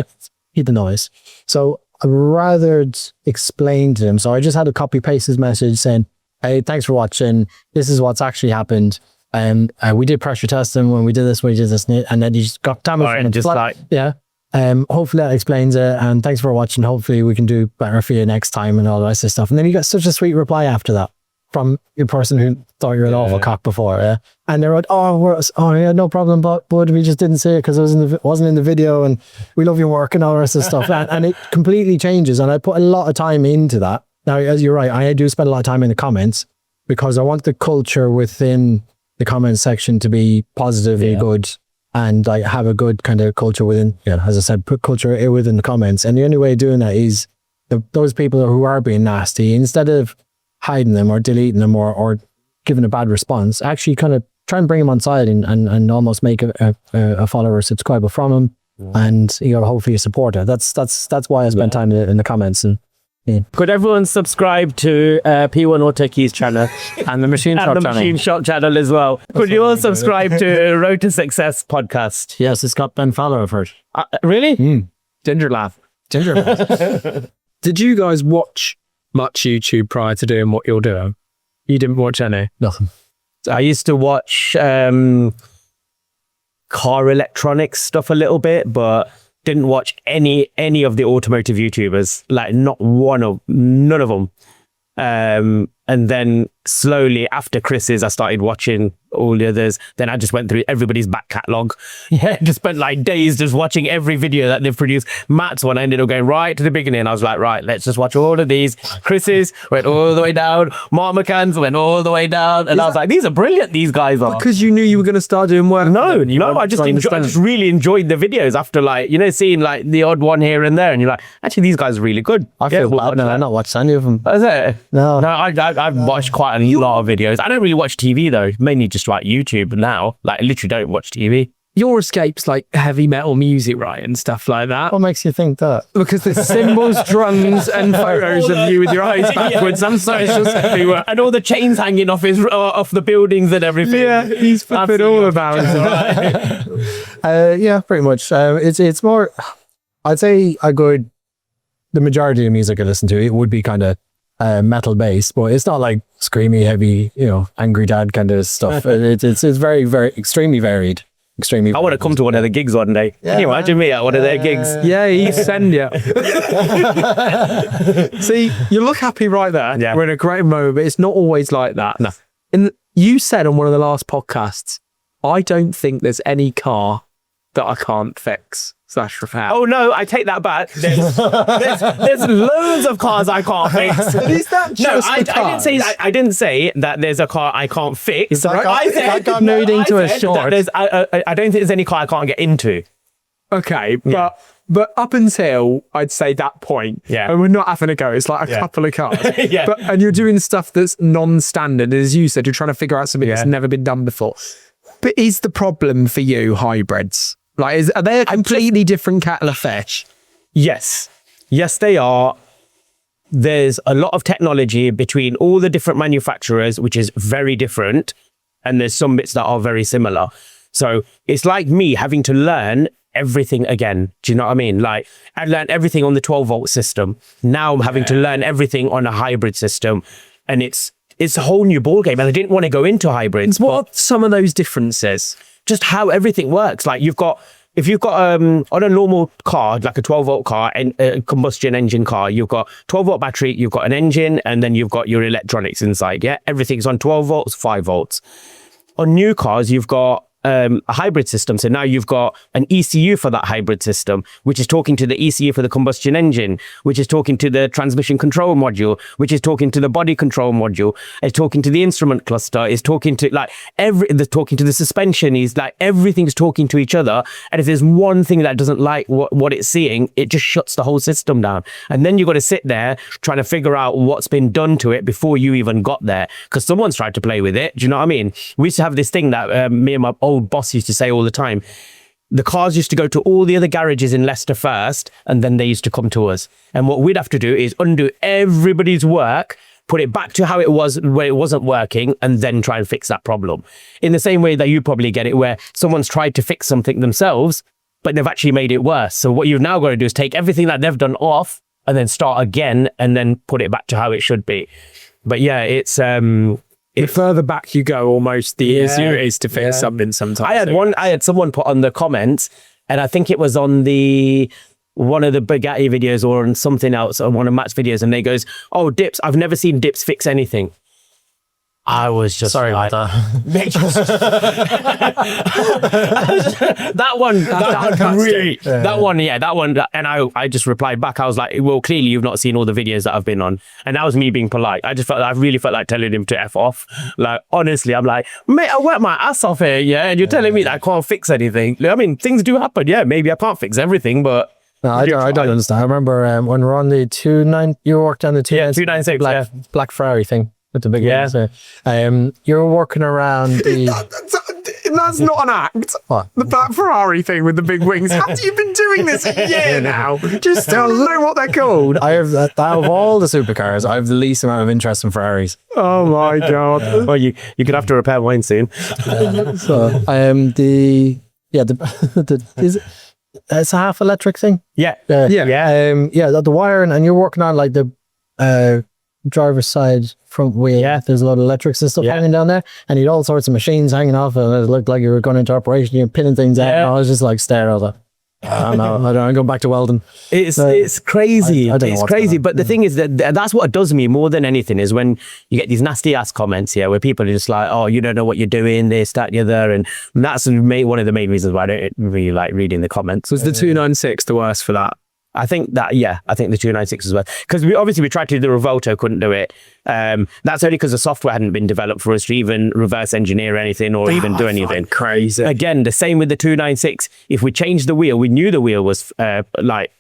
heed the noise. So I'd rather explain to them. So I just had to copy paste his message saying, hey, thanks for watching. This is what's actually happened. And we did pressure test them when we did this, and then he just got damaged. Hopefully that explains it. And thanks for watching. Hopefully we can do better for you next time and all the rest of stuff. And then you got such a sweet reply after that from your person who thought you were an awful cock before. Yeah. And they wrote, no problem, but we just didn't see it because it wasn't in the video, and we love your work and all the rest of stuff. And it completely changes. And I put a lot of time into that. Now, as you're right, I do spend a lot of time in the comments because I want the culture within the comment section to be positively good, and like have a good kind of culture within, as I said, put culture within the comments. And the only way of doing that is those people who are being nasty, instead of hiding them or deleting them or giving a bad response, actually kind of try and bring them on side and almost make a follower or subscriber from them, and hopefully a supporter. That's why I spend time in the comments. And could everyone subscribe to P1 AutoKeys channel and the Machine Shop channel? Machine Shop channel as well. Could you all subscribe to Road to Success podcast? Yes, it's got Ben Fowler, I've heard. Really? Ginger laugh. Did you guys watch much YouTube prior to doing what you're doing? You didn't watch any? Nothing. I used to watch car electronics stuff a little bit, but didn't watch any of the automotive YouTubers, like none of them. And then slowly after Chris's, I started watching all the others. Then I just went through everybody's back catalogue. Just spent like days just watching every video that they've produced. Matt's one, I ended up going right to the beginning. I was like, right, let's just watch all of these. Chris's went all the way down. McCann's went all the way down. And I was like, these are brilliant, these guys are. Because you knew you were going to start doing work. No, I just really enjoyed the videos after seeing like the odd one here and there. And you're like, actually, these guys are really good. I feel bad now. I've not watched any of them. Is it? No. I've watched quite a lot of videos. I don't really watch TV though, mainly just like YouTube now. Like I literally don't watch TV. Your escape's like heavy metal music, right, and stuff like that. What makes you think that? Because there's cymbals, drums, and photos of you with your eyes backwards on socials everywhere, and all the chains hanging off off the buildings and everything. Yeah, he's flipping all about it. Yeah, pretty much. It's more. I'd say the majority of music I listen to, it would be kind of metal based, but it's not like screamy, heavy, angry dad kind of stuff. It's very, very extremely varied. I want to come to one of the gigs one day. Can you imagine me at one of their gigs? Yeah, he'd send you. See, you look happy right there. Yeah. We're in a great moment, but it's not always like that. No. You said on one of the last podcasts, I don't think there's any car that I can't fix / repair. Oh no, I take that back. There's loads of cars I can't fix. But is that just I didn't say that there's a car I can't fix. Is that I got married into a short. I don't think there's any car I can't get into. Okay, but up until I'd say that point, and we're not having a go. It's like a couple of cars, and you're doing stuff that's non-standard, as you said. You're trying to figure out something that's never been done before. But is the problem for you hybrids? Like, are they a completely different kettle of fish? Yes, they are. There's a lot of technology between all the different manufacturers, which is very different, and there's some bits that are very similar. So it's like me having to learn everything again. Do you know what I mean? Like, I learned everything on the 12-volt system. Now I'm having to learn everything on a hybrid system, and it's a whole new ballgame. And I didn't want to go into hybrids. What are some of those differences? Just how everything works. Like if you've got on a normal car, like a 12-volt car and a combustion engine car, you've got 12-volt battery, you've got an engine, and then you've got your electronics inside. Yeah, everything's on 12 volts, 5 volts. On new cars, you've got a hybrid system. So now you've got an ECU for that hybrid system, which is talking to the ECU for the combustion engine, which is talking to the transmission control module, which is talking to the body control module, it's talking to the instrument cluster, it's talking to like talking to the suspension, is like everything's talking to each other. And if there's one thing that doesn't like what it's seeing, it just shuts the whole system down. And then you've got to sit there trying to figure out what's been done to it before you even got there, because someone's tried to play with it. Do you know what I mean? We used to have this thing that me and my old boss used to say all the time. The cars used to go to all the other garages in Leicester first, and then they used to come to us. And what we'd have to do is undo everybody's work, put it back to how it was where it wasn't working, and then try and fix that problem. In the same way that you probably get it, where someone's tried to fix something themselves, but they've actually made it worse. So what you've now got to do is take everything that they've done off and then start again and then put it back to how it should be. But yeah, it's the further back you go, almost the easier it is to fix something sometimes. I had someone put on the comments, and I think it was on one of the Bugatti videos or on something else, on one of Mat's videos, and they goes, "Oh, Dips, I've never seen Dips fix anything." I was just sorry about that. That one. And I just replied back. I was like, well, clearly you've not seen all the videos that I've been on. And that was me being polite. I really felt like telling him to F off. Like, honestly, I'm like, mate, I worked my ass off here, yeah? And you're telling me that I can't fix anything. I mean, things do happen. Yeah, maybe I can't fix everything, but... No, I don't understand. I remember when we're on the you worked on the 296 black Ferrari thing. With the big ones there. You're working around the... That's not an act. What? The Black Ferrari thing with the big wings. Have you been doing this a year now? Just still know what they're called. I have out of all the supercars, I have the least amount of interest in Ferraris. Oh my God. Well, you could have to repair mine soon. So, it's a half electric thing. Yeah. The wiring, and you're working on like the driver's side front wheel. Yeah, there's a lot of electrics and stuff hanging down there, and you had all sorts of machines hanging off, and it looked like you were going into operation. You're pinning things out, and I was just like staring at it. I don't know. I'm going back to welding. It's crazy. I don't know it's what's crazy. going on. But the thing is that's what does me more than anything is when you get these nasty ass comments here where people are just like, oh, you don't know what you're doing, this, that, the other. And that's one of the main reasons why I don't really like reading the comments. Was the 296 the worst for that? I think the 296 as well. Because we tried to do the Revolto, couldn't do it. That's only because the software hadn't been developed for us to even reverse engineer anything or even do anything. Crazy. Again, the same with the 296. If we changed the wheel, we knew the wheel was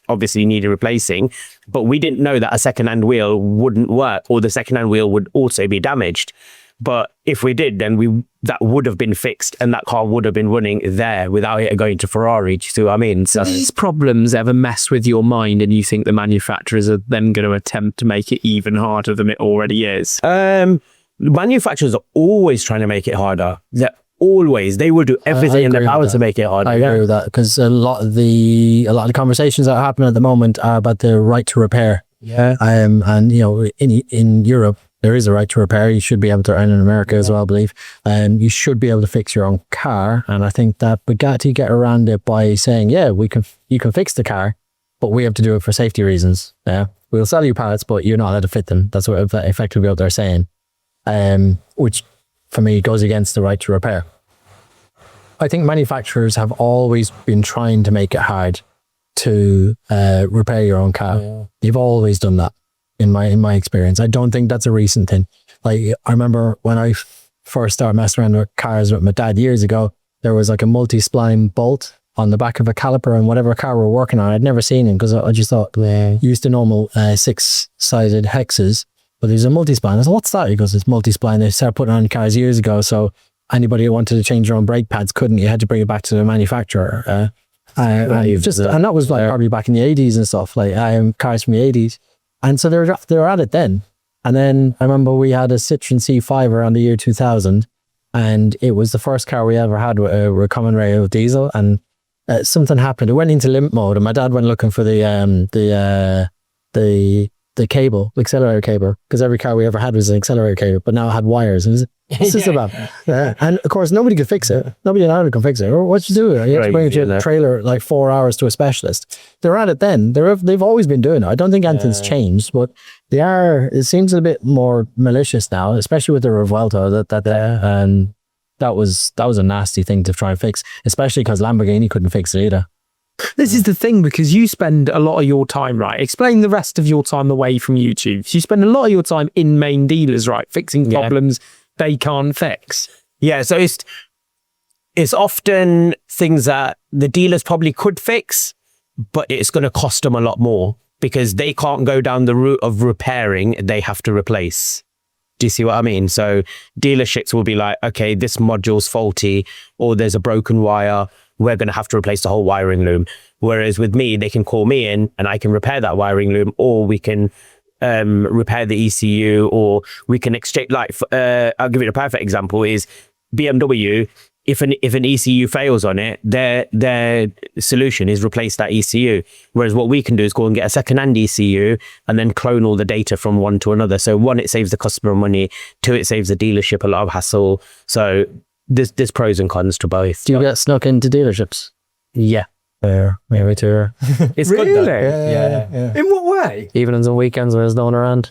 obviously needed replacing, but we didn't know that a second-hand wheel wouldn't work or the second-hand wheel would also be damaged. But if we did, then that would have been fixed and that car would have been running there without it going to Ferrari. Do you see what I mean? So these problems ever mess with your mind and you think the manufacturers are then going to attempt to make it even harder than it already is? Manufacturers are always trying to make it harder. They will do everything in their power to make it harder. I agree with that, because a lot of the conversations that happen at the moment are about the right to repair. Yeah. And in Europe, there is a right to repair. You should be able to, and in America as well, I believe. You should be able to fix your own car. And I think that Bugatti get around it by saying, you can fix the car, but we have to do it for safety reasons. Yeah. We'll sell you parts, but you're not allowed to fit them. That's what effectively what they're saying. Which for me goes against the right to repair. I think manufacturers have always been trying to make it hard to repair your own car. Yeah. They've always done that. In my experience, I don't think that's a recent thing. Like, I remember when I first started messing around with cars with my dad years ago, there was like a multi-spline bolt on the back of a caliper on whatever car we were working on. I'd never seen it because I just thought used the normal 6-sided hexes, but there's a multi-spline. I said, what's that? He goes, it's multi-spline. They started putting on cars years ago, so anybody who wanted to change their own brake pads couldn't. You had to bring it back to the manufacturer. And that was like probably back in the 80s and stuff, like cars from the 80s. And so they were at it then. And then I remember we had a Citroen C5 around the year 2000, and it was the first car we ever had with a common rail diesel. And something happened. It went into limp mode, and my dad went looking for the cable, the accelerator cable, because every car we ever had was an accelerator cable, but now it had wires. And it's just about, and of course nobody could fix it. Nobody in Ireland can fix it. Or what you do? You have to bring it to a trailer like 4 hours to a specialist. They're at it then. They've always been doing it. I don't think anything's changed, but they are. It seems a bit more malicious now, especially with the Revuelto. that was a nasty thing to try and fix, especially because Lamborghini couldn't fix it either. This is the thing, because you spend a lot of your time, right? Explain the rest of your time away from YouTube. So you spend a lot of your time in main dealers, right? Fixing problems they can't fix. Yeah, so it's often things that the dealers probably could fix, but it's going to cost them a lot more because they can't go down the route of repairing. They have to replace. Do you see what I mean? So dealerships will be like, okay, this module's faulty, or there's a broken wire. We're going to have to replace the whole wiring loom. Whereas with me, they can call me in and I can repair that wiring loom, or we can repair the ECU, or we can exchange. Like, I'll give you a perfect example is BMW. If an ECU fails on it, their solution is replace that ECU. Whereas what we can do is go and get a second-hand ECU and then clone all the data from one to another. So one, it saves the customer money. Two, it saves the dealership a lot of hassle. So there's pros and cons to both. Do you get snuck into dealerships? Yeah. Fair, maybe too. It's Really? good though. Yeah. In what way? Evenings and weekends when there's no one around.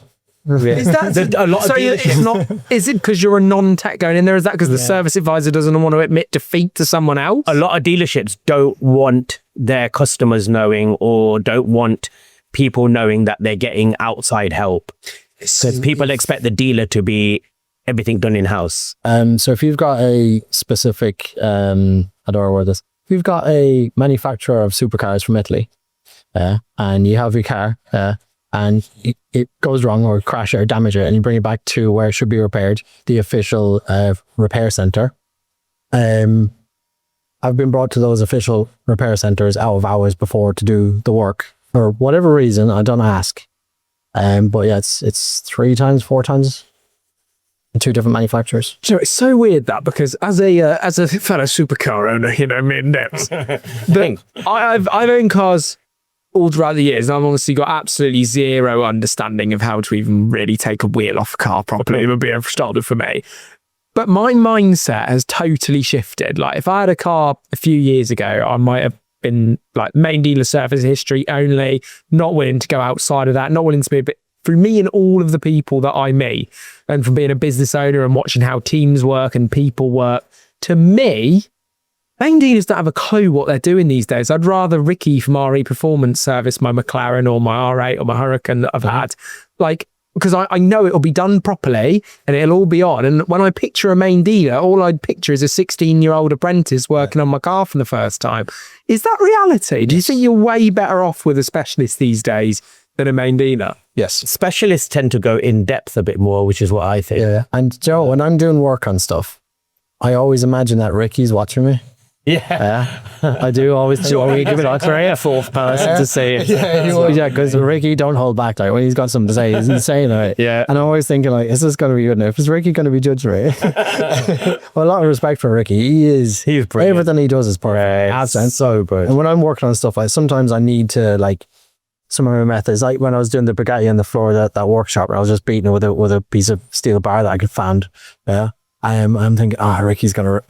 Is that There's a lot of it's not? Is it because you're a non-tech going in there? Is that because the service advisor doesn't want to admit defeat to someone else? A lot of dealerships don't want their customers knowing, or don't want people knowing that they're getting outside help, because people expect the dealer to be everything done in-house. So if you've got a specific, how do I word this? If you've got a manufacturer of supercars from Italy, and you have your car, and it goes wrong or crash it or damage it, and you bring it back to where it should be repaired, the official repair center. I've been brought to those official repair centers out of hours before to do the work for whatever reason. I don't ask. But yeah, it's 3 times, 4 times. 2 different manufacturers. Do you know, it's so weird that, because as a fellow supercar owner, you know, me and Nips, I've owned cars all throughout the years, and I've honestly got absolutely zero understanding of how to even really take a wheel off a car properly. It would be a starter for me. But my mindset has totally shifted. Like, if I had a car a few years ago, I might have been like main dealer service history only, not willing to go outside of that, not willing to be a bit. For me and all of the people that I meet, and from being a business owner and watching how teams work and people work, to me, main dealers don't have a clue what they're doing these days. I'd rather Ricky from RE Performance service my McLaren or my R8 or my Hurricane that I've had, like, because I know it'll be done properly and it'll all be on. And when I picture a main dealer, all I'd picture is a 16-year-old apprentice working on my car for the first time. Is that reality? Do you think you're way better off with a specialist these days than a main dealer? Yes. Specialists tend to go in depth a bit more, which is what I think. Yeah. And Joe, when I'm doing work on stuff, I always imagine that Ricky's watching me. Yeah. I do always do. We give it a fourth person to say it. Yeah, because Ricky don't hold back. Like, when he's got something to say, he's insane. Right? Yeah. And I'm always thinking, like, is this going to be good enough? Is Ricky going to be judging me? Well, a lot of respect for Ricky. He's brilliant. Everything he does is perfect. It's so good. And when I'm working on stuff, like, sometimes I need to, like, some of my methods, like when I was doing the Bugatti on the floor of that workshop, where I was just beating it with a piece of steel bar that I could found. Yeah. I'm thinking, Ricky's gonna.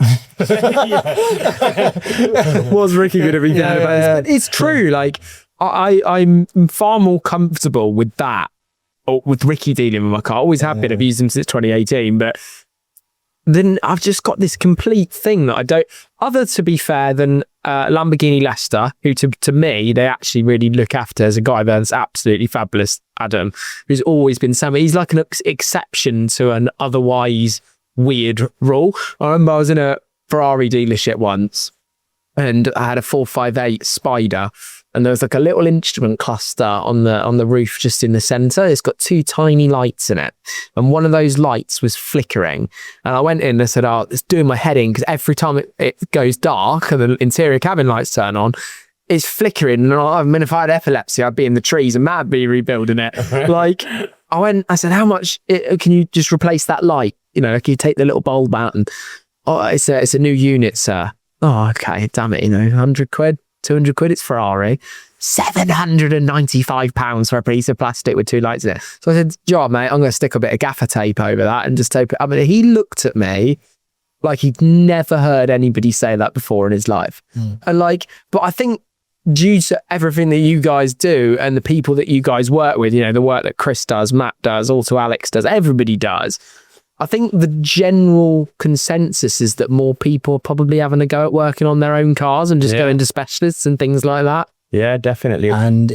Was Ricky going to be down about this? But it's true. Like, I'm far more comfortable with that, or with Ricky dealing with my car. Always have been. I've used him since 2018, but then I've just got this complete thing that I don't. Other, to be fair, than Lamborghini Leicester, who to me they actually really look after as a guy that's absolutely fabulous. Adam, who's always been something. He's like an exception to an otherwise weird rule. I remember I was in a Ferrari dealership once, and I had a 458 Spider, and there was like a little instrument cluster on the roof just in the center. It's got 2 tiny lights in it, and one of those lights was flickering. And I went in and I said, it's doing my head in, because every time it goes dark and the interior cabin lights turn on, it's flickering. And I mean, if I had epilepsy, I'd be in the trees and Matt would be rebuilding it. Like, I said, how much can you just replace that light? You know, can you take the little bulb out? And it's a new unit, sir. Oh, okay, damn it, 100 quid, 200 quid, it's Ferrari. £795 for a piece of plastic with 2 lights in it. So I said, John, mate, I'm going to stick a bit of gaffer tape over that and just tape it. I mean, he looked at me like he'd never heard anybody say that before in his life. And like, but I think due to everything that you guys do and the people that you guys work with, the work that Chris does, Matt does, also Alex does, everybody does, I think the general consensus is that more people are probably having a go at working on their own cars and just going to specialists and things like that. Yeah, definitely. And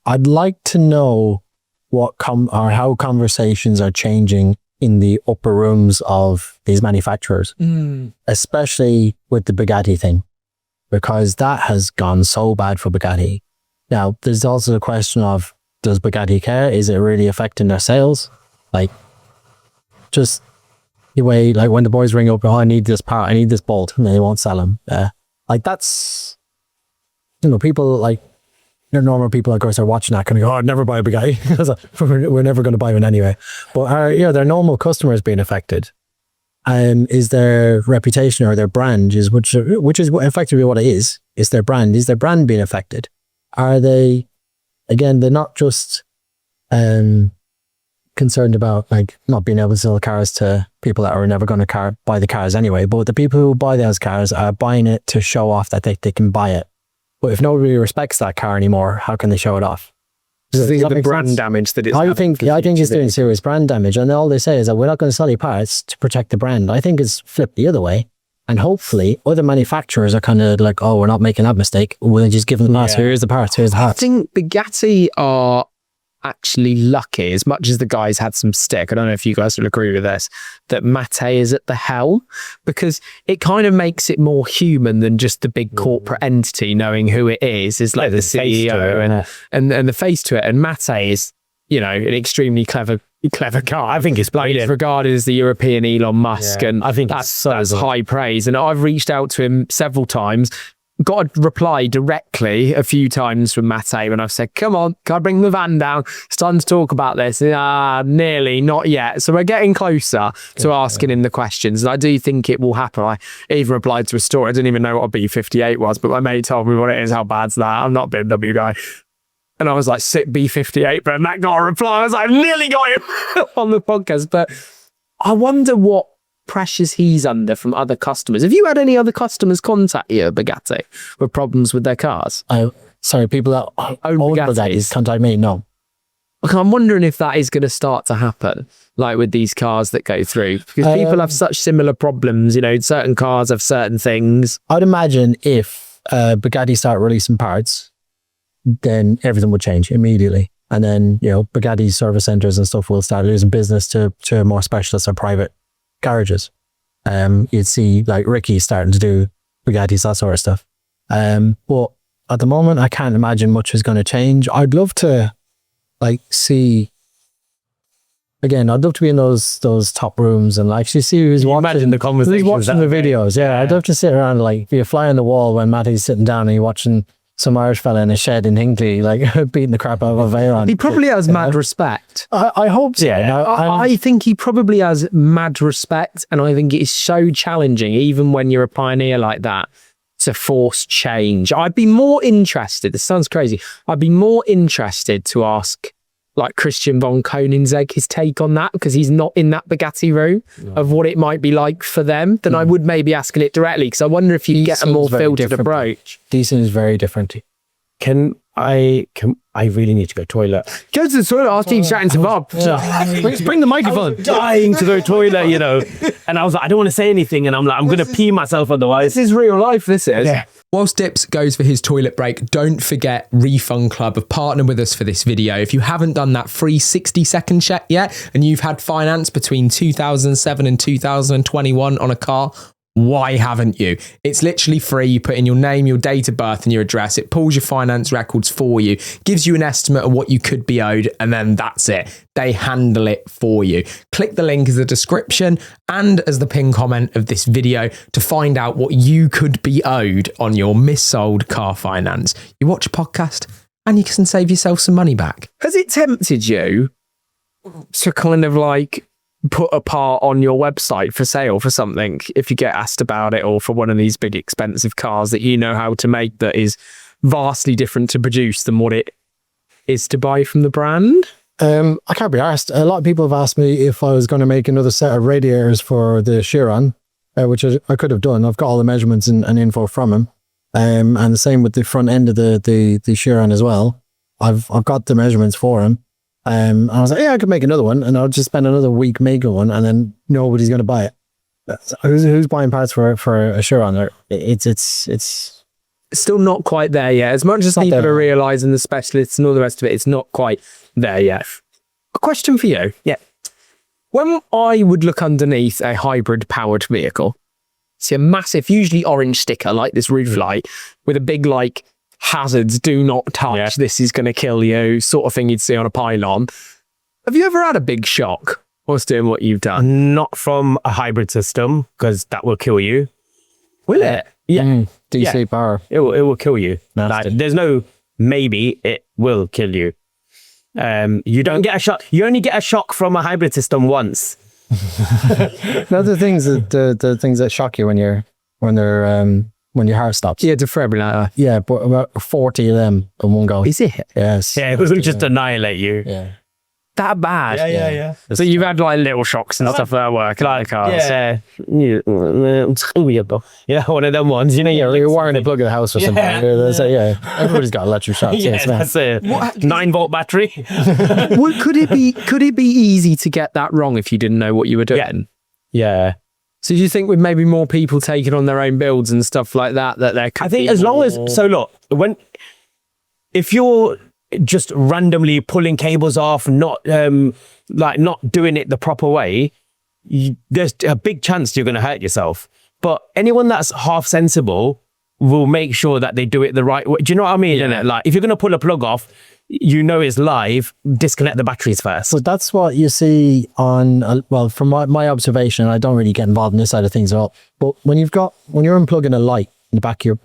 I'd like to know how conversations are changing in the upper rooms of these manufacturers, especially with the Bugatti thing, because that has gone so bad for Bugatti. Now, there's also the question of, does Bugatti care? Is it really affecting their sales? Like, just the way, like when the boys ring up, oh, I need this part, I need this bolt, and they won't sell them. Like that's, people like, they're normal people, of course, are watching that kind of go, oh, I'd never buy a Bugatti because we're never going to buy one anyway. But their normal customers being affected. Is their reputation or their brand, which is effectively what it is. Is their brand being affected? Are they, again, they're not just concerned about like not being able to sell cars to people that are never going to buy the cars anyway, but the people who buy those cars are buying it to show off that they can buy it. But if nobody respects that car anymore, how can they show it off? The brand damage that it's I think it's doing serious brand damage, and all they say is that we're not going to sell you parts to protect the brand. I think it's flipped the other way, and hopefully other manufacturers are kind of like, oh, we're not making that mistake. We'll just give them the parts. Here's the parts. Here's the parts. I think Bugatti are actually lucky, as much as the guys had some stick. I don't know if you guys will agree with this, that Mat is at the helm, because it kind of makes it more human than just the big corporate entity knowing who it is like the CEO and the face to it. And Mat is, an extremely clever car. I think it's brilliant. It's regarded as the European Elon Musk, and I think that's high praise. And I've reached out to him several times, got a reply directly a few times from Mat when I've said, come on, can I bring the van down? It's time to talk about this. Nearly, not yet. So we're getting closer to asking him the questions. And I do think it will happen. I even replied to a story. I didn't even know what a B58 was, but my mate told me what it is. How bad's that? I'm not a BMW guy. And I was like, sit B58, but Matt got a reply. I was like, nearly got him on the podcast. But I wonder what pressures he's under from other customers. Have you had any other customers contact you, Bugatti, with problems with their cars? Sorry, people that own Bugattis contact me? No. Okay, I'm wondering if that is going to start to happen, like with these cars that go through, because people have such similar problems. Certain cars have certain things. I'd imagine if Bugatti start releasing parts, then everything would change immediately. And then, Bugatti service centers and stuff will start losing business to more specialists or private garages. You'd see like Ricky starting to do Bugattis, that sort of stuff. But at the moment, I can't imagine much is going to change. I'd love to see, again, I'd love to be in those top rooms and actually see who's watching. Imagine the conversations. Who's watching the videos. Yeah, I'd love to sit around and be a fly on the wall when Matty's sitting down and you're watching some Irish fella in a shed in Hinckley, beating the crap out of a Veyron. He probably has mad respect. I hope so. Yeah. I think he probably has mad respect, and I think it is so challenging, even when you're a pioneer like that, to force change. I'd be more interested, this sounds crazy, I'd be more interested to ask like Christian von Koenigsegg his take on that, because he's not in that Bugatti room, of what it might be like for them, than I would maybe asking it directly, because I wonder if you get a more filtered approach. Decent is very different. I really need to go toilet. Go to the toilet after you chatting to Bob. Bring the microphone. Dying to go toilet, And I was like, I don't want to say anything, and I'm like, I'm going to pee myself otherwise. This is real life, this is. Yeah. Whilst Dips goes for his toilet break, don't forget Refund Club have partnered with us for this video. If you haven't done that free 60-second check yet, and you've had finance between 2007 and 2021 on a car, why haven't you? It's literally free. You put in your name, your date of birth, and your address. It pulls your finance records for you, gives you an estimate of what you could be owed, and then that's it. They handle it for you. Click the link in the description and as the pinned comment of this video to find out what you could be owed on your missold car finance. You watch a podcast and you can save yourself some money back. Has it tempted you to kind of put a part on your website for sale for something, if you get asked about it, or for one of these big expensive cars that you know how to make that is vastly different to produce than what it is to buy from the brand? I can't be asked. A lot of people have asked me if I was going to make another set of radiators for the Chiron, which I could have done. I've got all the measurements and info from him. And the same with the front end of the Chiron as well. I've got the measurements for him. And I was like, yeah, I could make another one, and I'll just spend another week making one, and then nobody's going to buy it. Who's buying parts for a Chiron? It's Still not quite there yet. As much as people are realising, the specialists and all the rest of it, it's not quite there yet. A question for you. Yeah. When I would look underneath a hybrid powered vehicle, see a massive, usually orange sticker like this roof light with a big like hazards, do not touch, this is going to kill you sort of thing you'd see on a pylon. Have you ever had a big shock whilst doing what you've done? Not from a hybrid system, because that will kill you. Will it? Yeah. DC power. It will kill you. Nasty. Like, there's no maybe, it will kill you. You don't get a shock. You only get a shock from a hybrid system once. The things the things that shock you when your heart stops. Yeah, defibrillator. Yeah, but about 40 of them in one go. Is it Yes. Yeah, it will just annihilate you. Yeah. that bad? Yeah. So you've had like little shocks and stuff at work, like cars. Yeah, one of them ones. You know, You're wiring a plug in the house or something. Yeah, everybody's got electric shocks. Yeah, that's a 9-volt battery. Well, could it be easy to get that wrong if you didn't know what you were doing? Yeah. So do you think with maybe more people taking on their own builds and stuff like that, that there could I think be as long more... as, so look, if you're just randomly pulling cables off, not doing it the proper way, there's a big chance you're going to hurt yourself. But anyone that's half sensible will make sure that they do it the right way. Do you know what I mean? Yeah. Like, if you're going to pull a plug off, you know it's live, disconnect the batteries first. So that's what you see on, well, from my observation, I don't really get involved in this side of things at all. But when you're unplugging a light in the back of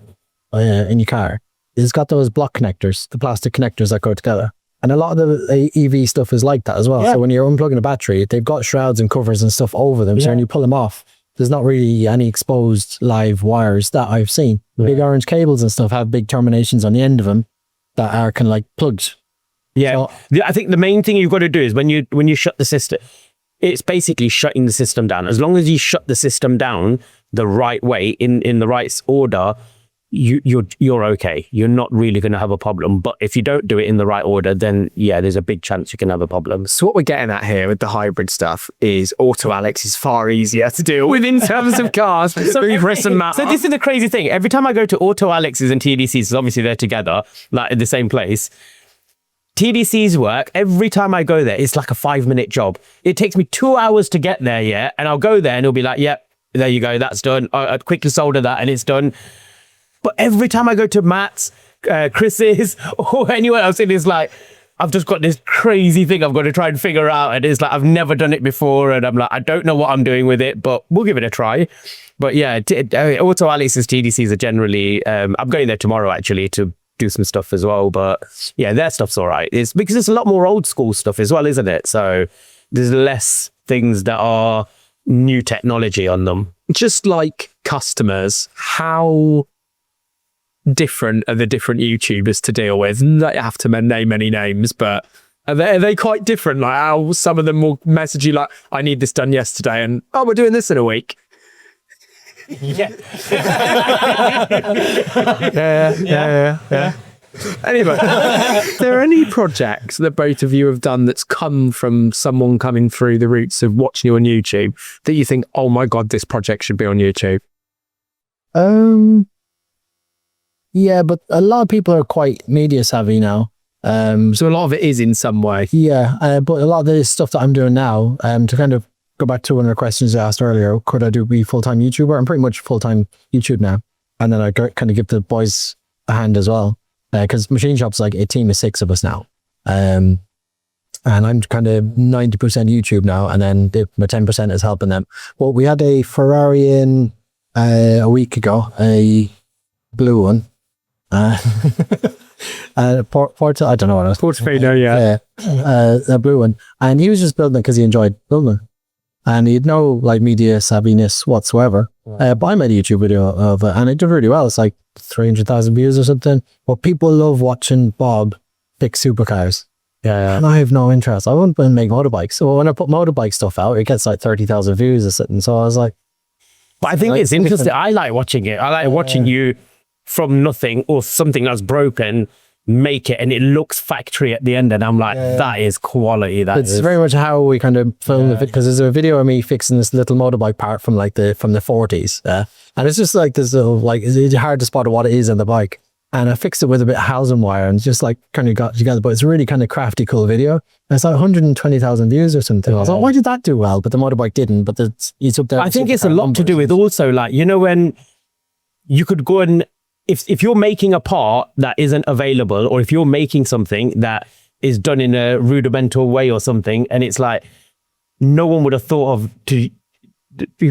your, in your car, it's got those block connectors, the plastic connectors that go together. And a lot of the EV stuff is like that as well. Yeah. So when you're unplugging a battery, they've got shrouds and covers and stuff over them. Yeah. So when you pull them off, there's not really any exposed live wires that I've seen. Yeah. Big orange cables and stuff have big terminations on the end of them that are kind of like plugged. Yeah. So, I think the main thing you've got to do is when you shut the system, it's basically shutting the system down. As long as you shut the system down the right way, in the right order, you're okay. You're not really going to have a problem. But if you don't do it in the right order, then yeah, there's a big chance you can have a problem. So what we're getting at here with the hybrid stuff is Auto Alex is far easier to deal with in terms of cars. So Chris and Matt. So this is the crazy thing. Every time I go to Auto Alex's and TDC's, obviously they're together, like in the same place. TDC's work, every time I go there, it's like a 5-minute job. It takes me 2 hours to get there, yeah? And I'll go there and it'll be like, yep, there you go, that's done. I'd quickly solder that and it's done. But every time I go to Matt's, Chris's, or anyone else, it is like, I've just got this crazy thing I've got to try and figure out. And it's like, I've never done it before. And I'm like, I don't know what I'm doing with it, but we'll give it a try. But yeah, Auto Alex's TDCs are generally, I'm going there tomorrow actually to do some stuff as well. But yeah, their stuff's all right. It's because it's a lot more old school stuff as well, isn't it? So there's less things that are new technology on them. Just like customers, how different are the different YouTubers to deal with? They have to name any names, but are they quite different? Like how some of them will message you like, I need this done yesterday, and oh, we're doing this in a week. Yeah. Yeah. Anyway, are there any projects that both of you have done that's come from someone coming through the roots of watching you on YouTube that you think, oh my God, this project should be on YouTube? Yeah, but a lot of people are quite media savvy now. So a lot of it is in some way. Yeah, but a lot of the stuff that I'm doing now, to kind of go back to one of the questions I asked earlier, could I be full-time YouTuber? I'm pretty much full-time YouTube now. And then I kind of give the boys a hand as well. Because Machine Shop's like a team of 6 of us now. And I'm kind of 90% YouTube now. And then my 10% is helping them. Well, we had a Ferrari in a week ago, a blue one. I don't know what it was. Portofino, yeah. A blue one. And he was just building it because he enjoyed building it. And he had no like media savviness whatsoever. But I made a YouTube video of it and it did really well. It's like 300,000 views or something. But people love watching Bob fix supercars. Yeah. And I have no interest. I wouldn't make motorbikes. So when I put motorbike stuff out, it gets like 30,000 views or something. So I was like... But I think it's interesting. I like watching it. I like watching you from nothing or something that's broken, make it and it looks factory at the end, and I'm like, that is quality. It's very much how we kind of film it, because there's a video of me fixing this little motorbike part from the 40s, and it's just like this little, like, it's hard to spot what it is on the bike, and I fixed it with a bit of housing wire and just like kind of got together. But it's a really kind of crafty, cool video. And it's like 120,000 views or something. I was like, why did that do well? But the motorbike didn't. But it's up there. I think it's a lot to do with also, like, you know, when you could go and if you're making a part that isn't available, or if you're making something that is done in a rudimental way or something, and it's like no one would have thought of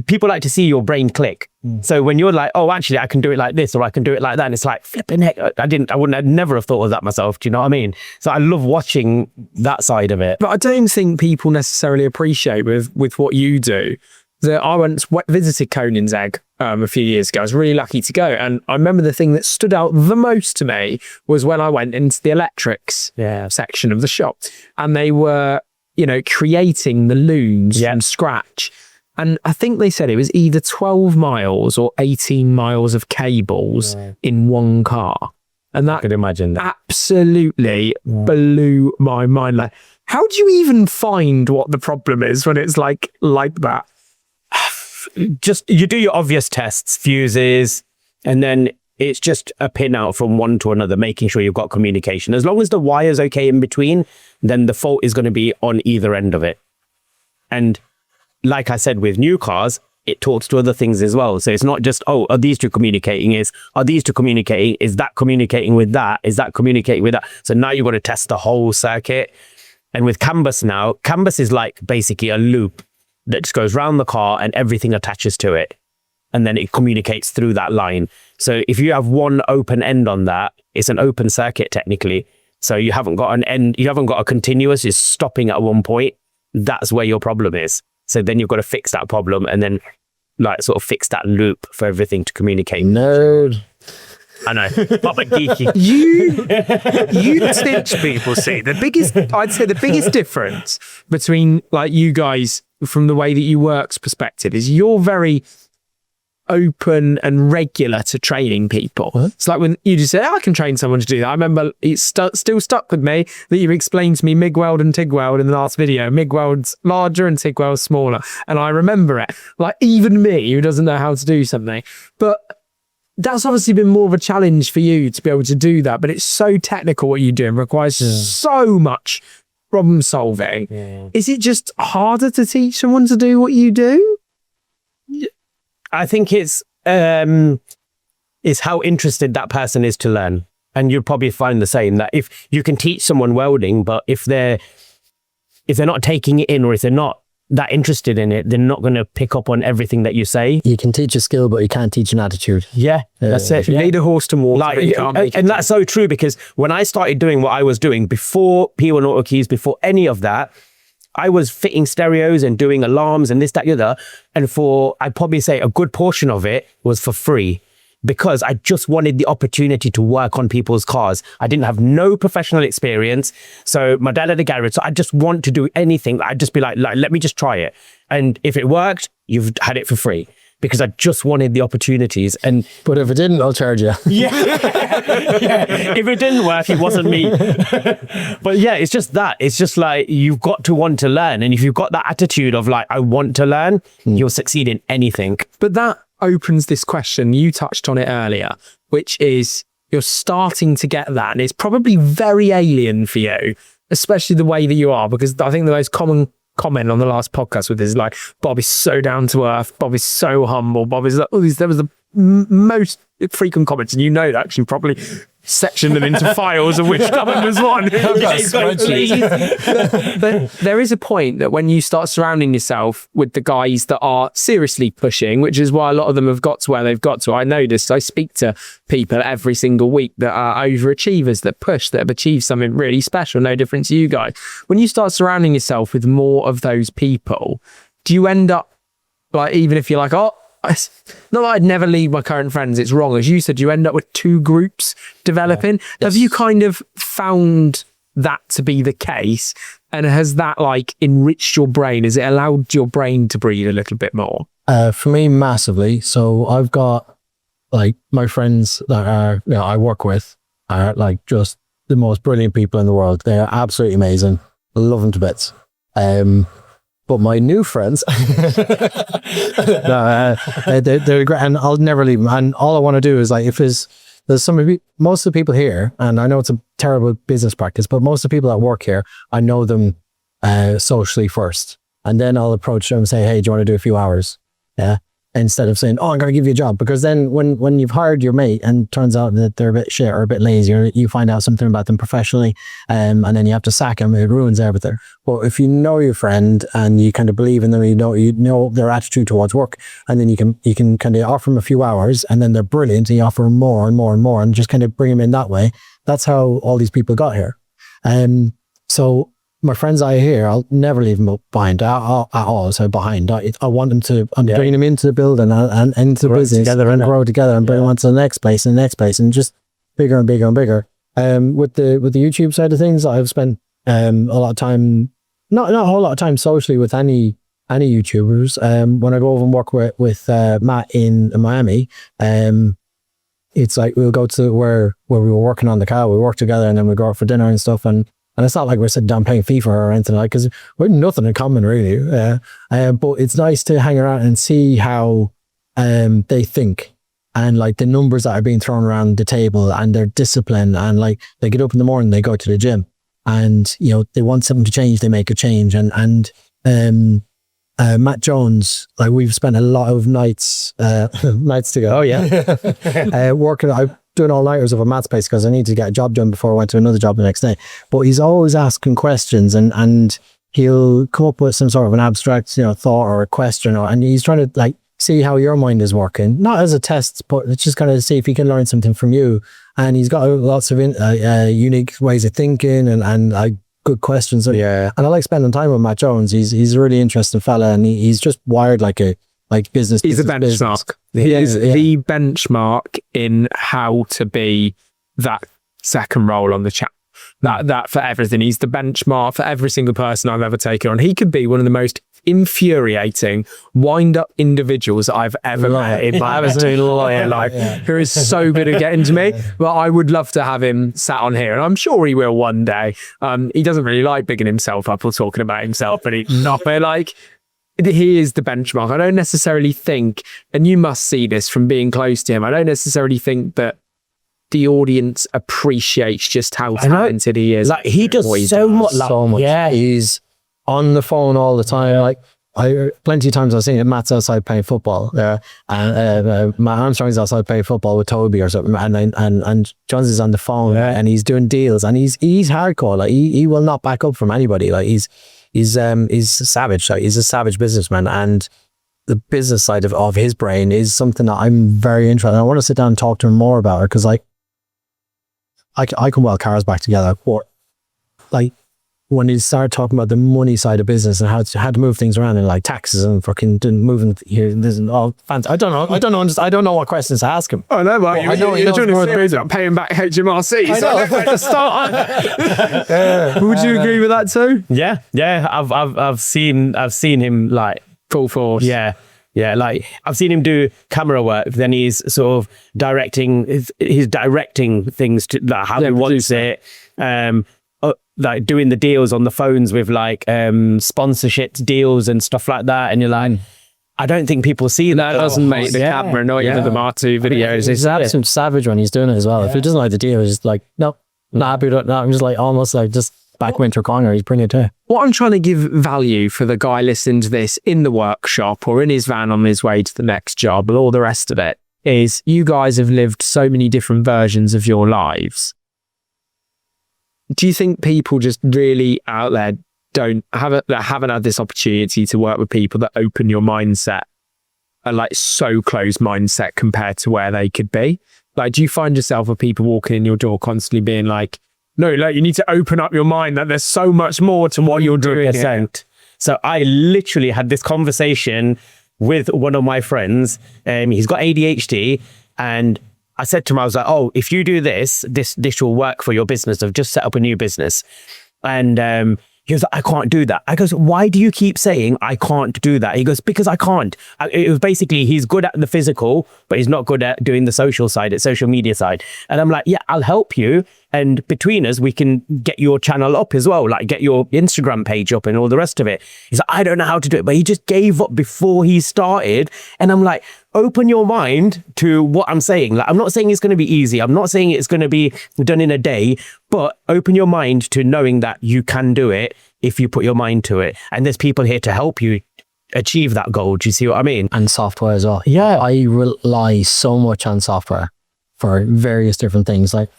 people like to see your brain click. So when you're like, oh, actually I can do it like this, or I can do it like that, and it's like, flipping heck, I'd never have thought of that myself. Do you know what I mean? So I love watching that side of it. But I don't think people necessarily appreciate with what you do that I once visited Conan's Egg a few years ago. I was really lucky to go. And I remember the thing that stood out the most to me was when I went into the electrics section of the shop, and they were, you know, creating the looms from scratch. And I think they said it was either 12 miles or 18 miles of cables in one car. And that, I could imagine that. Absolutely blew my mind. Like, how do you even find what the problem is when it's like that? Just, you do your obvious tests, fuses, and then it's just a pin out from one to another, making sure you've got communication. As long as the wire's okay in between, then the fault is going to be on either end of it. And like I said, with new cars, it talks to other things as well. So it's not just, oh, are these two communicating? Are these two communicating? Is that communicating with that? Is that communicating with that? So now you've got to test the whole circuit. And with Canvas now, Canvas is like basically a loop that just goes around the car and everything attaches to it. And then it communicates through that line. So if you have one open end on that, it's an open circuit technically. So you haven't got an end, you haven't got a continuous, it's stopping at one point. That's where your problem is. So then you've got to fix that problem and then like sort of fix that loop for everything to communicate. Nerd. I know, proper geeky. You teach people, see, I'd say the biggest difference between like you guys from the way that you work's perspective is you're very open and regular to training people. What? It's like when you just say, I can train someone to do that. I remember it's still stuck with me that you explained to me MIG weld and TIG weld in the last video. MIG weld's larger and TIG weld's smaller. And I remember it. Like even me who doesn't know how to do something. But that's obviously been more of a challenge for you to be able to do that. But it's so technical what you do and requires so much problem solving. Yeah. Is it just harder to teach someone to do what you do? I think it's how interested that person is to learn. And you'll probably find the same, that if you can teach someone welding, but if they're not taking it in, or if they're not that interested in it, they're not going to pick up on everything that you say. You can teach a skill, but you can't teach an attitude. Yeah, that's it. You lead a horse to water. Like, and that's so true, because when I started doing what I was doing before P1 AutoKeys, before any of that, I was fitting stereos and doing alarms and this, that, the other. And I'd probably say a good portion of it was for free, because I just wanted the opportunity to work on people's cars. I didn't have no professional experience. So my dad had a garage. So I just want to do anything. I'd just be like, let me just try it. And if it worked, you've had it for free, because I just wanted the opportunities. But if it didn't, I'll charge you. Yeah. If it didn't work, it wasn't me. But yeah, it's just that. It's just like, you've got to want to learn. And if you've got that attitude of like, I want to learn, you'll succeed in anything. But that opens this question. You touched on it earlier, which is you're starting to get that. And it's probably very alien for you, especially the way that you are, because I think the most common comment on the last podcast with this is like, Bob is so down to earth, Bob is so humble, Bob is like, there was the most frequent comments, and you know that actually probably sectioned them into files, of which comment was one. But there is a point that when you start surrounding yourself with the guys that are seriously pushing, which is why a lot of them have got to where they've got to. I noticed I speak to people every single week that are overachievers, that push, that have achieved something really special, no different to you guys. When you start surrounding yourself with more of those people, do you end up like, even if you're like, oh, not that I'd never leave my current friends, it's wrong. As you said, you end up with two groups developing. Yeah. Yes. Have you kind of found that to be the case? And has that like enriched your brain? Has it allowed your brain to breathe a little bit more? For me, massively. So I've got like my friends that are, I work with are like just the most brilliant people in the world. They are absolutely amazing. I love them to bits. But my new friends, they're great, and I'll never leave them. And all I want to do is, like, if there's most of the people here, and I know it's a terrible business practice, but most of the people that work here, I know them socially first, and then I'll approach them and say, hey, do you want to do a few hours? Yeah. Instead of saying, oh, I'm going to give you a job. Because then when you've hired your mate and turns out that they're a bit shit or a bit lazy, or you find out something about them professionally, and then you have to sack them, it ruins everything. But if you know your friend and you kind of believe in them, you know their attitude towards work, and then you can kind of offer them a few hours, and then they're brilliant, and you offer them more and more and more, and just kind of bring them in that way. That's how all these people got here. So my friends I here, I'll never leave them behind at all. So behind, I want them to, I'm bringing them into the building and into the business together, and grow together, and bring them on to the next place and the next place, and just bigger and bigger and bigger. With the YouTube side of things, I've spent a lot of time, not a whole lot of time socially with any YouTubers. When I go over and work with Matt in Miami, it's like we'll go to where we were working on the car, we work together, and then we go out for dinner and stuff, and it's not like we're sitting down playing FIFA or anything like, because we're nothing in common really. But it's nice to hang around and see how they think, and like the numbers that are being thrown around the table, and their discipline, and like they get up in the morning, they go to the gym, and you know they want something to change, they make a change. And Matt Jones, like we've spent a lot of nights together. Oh yeah, working. I'm doing all-nighters over Matt's place because I need to get a job done before I went to another job the next day. But he's always asking questions, and he'll come up with some sort of an abstract, thought or a question, and he's trying to like see how your mind is working, not as a test, but it's just kind of see if he can learn something from you. And he's got lots of unique ways of thinking and good questions. Yeah. And I like spending time with Matt Jones. He's a really interesting fella, and he's just wired like business. He's a benchmark. He is the benchmark in how to be that second role on the chat. That for everything. He's the benchmark for every single person I've ever taken on. He could be one of the most infuriating, wind-up individuals I've ever met in my entire life, who is so good at getting to me. But I would love to have him sat on here, and I'm sure he will one day. He doesn't really like bigging himself up or talking about himself, but he's not. But like, he is the benchmark. I don't necessarily think, and you must see this from being close to him, I don't necessarily think that the audience appreciates just how talented he is. Like he does so much. Yeah, he's on the phone all the time. Like plenty of times I've seen it. Matt's outside playing football. Yeah, and Mat Armstrong's outside playing football with Toby or something, and Jones is on the phone and he's doing deals, and he's hardcore. Like he will not back up from anybody. Like he's savage. Like he's a savage businessman, and the business side of his brain is something that I'm very interested in. I want to sit down and talk to him more about it, because like I can weld cars back together, but like when you start talking about the money side of business and how to move things around and like taxes and fucking moving here and this and all fancy. I don't know what questions to ask him. Oh no, well, I know you're doing a series about paying back HMRC. I know. So to start. Would you agree with that too? Yeah. I've seen him like Full force. Yeah. Like I've seen him do camera work. Then he's sort of directing. He's directing things to like how he wants it. Like doing the deals on the phones with like sponsorships deals and stuff like that. And you're like, I don't think people see that. Doesn't make the camera, not even the Martu videos. He's absolute savage when he's doing it as well. If he doesn't like the deal, he's just like, nope, not happy with it. No, I'm just like almost like just back winter corner. He's brilliant too. What I'm trying to give value for the guy listening to this in the workshop or in his van on his way to the next job and all the rest of it is you guys have lived so many different versions of your lives. Do you think people just really out there haven't had this opportunity to work with people that open your mindset, are like so closed mindset compared to where they could be? Like, do you find yourself with people walking in your door constantly being like, no, like you need to open up your mind that there's so much more to what you're doing here. So I literally had this conversation with one of my friends. He's got ADHD, and I said to him, I was like, oh, if you do this will work for your business. I've just set up a new business. And he was like, I can't do that. I goes, why do you keep saying I can't do that? He goes, because I can't. It was basically, he's good at the physical, but he's not good at doing the social side, social media side. And I'm like, yeah, I'll help you. And between us, we can get your channel up as well, like get your Instagram page up and all the rest of it. He's like, I don't know how to do it, but he just gave up before he started. And I'm like, open your mind to what I'm saying. Like, I'm not saying it's going to be easy. I'm not saying it's going to be done in a day, but open your mind to knowing that you can do it if you put your mind to it. And there's people here to help you achieve that goal. Do you see what I mean? And software as well. Yeah. I rely so much on software for various different things. Like,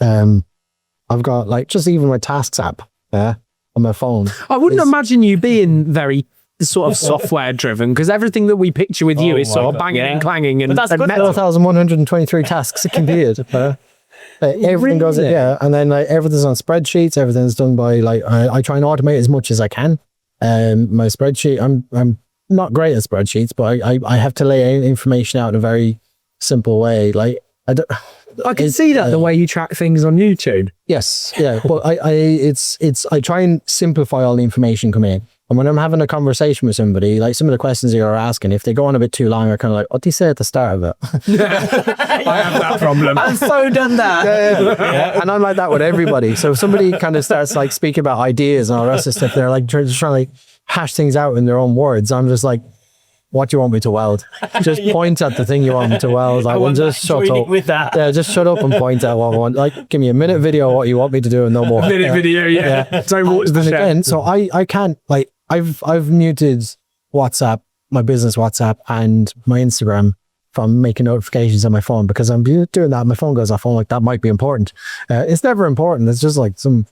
I've got like just even my tasks app, on my phone. I wouldn't imagine you being very sort of software driven, because everything that we picture with you is sort of banging and clanging and, that's and good. metal. 4,123 tasks it can be it. Everything goes, and then like everything's on spreadsheets. Everything's done by like I try and automate as much as I can. My spreadsheet, I'm not great at spreadsheets, but I have to lay information out in a very simple way. Like I can see that the way you track things on YouTube. Yes, yeah, but I try and simplify all the information coming in. And when I'm having a conversation with somebody, like some of the questions you're asking, if they go on a bit too long, I'm kind of like, what do you say at the start of it? I have that problem. I've so done that. Yeah. And I'm like that with everybody. So if somebody kind of starts like speaking about ideas and all the rest of stuff, they're like trying to like hash things out in their own words. I'm just like, what do you want me to weld? Just point at the thing you want me to weld. Like, well, just shut up. With that. Yeah, just shut up and point at what I want. Like, give me a minute video of what you want me to do and no more. Minute video, yeah. Don't watch the and show. again, so I can't, like, I've muted WhatsApp, my business WhatsApp and my Instagram from making notifications on my phone, because I'm doing that. My phone goes off. I'm like, that might be important. It's never important. It's just like some,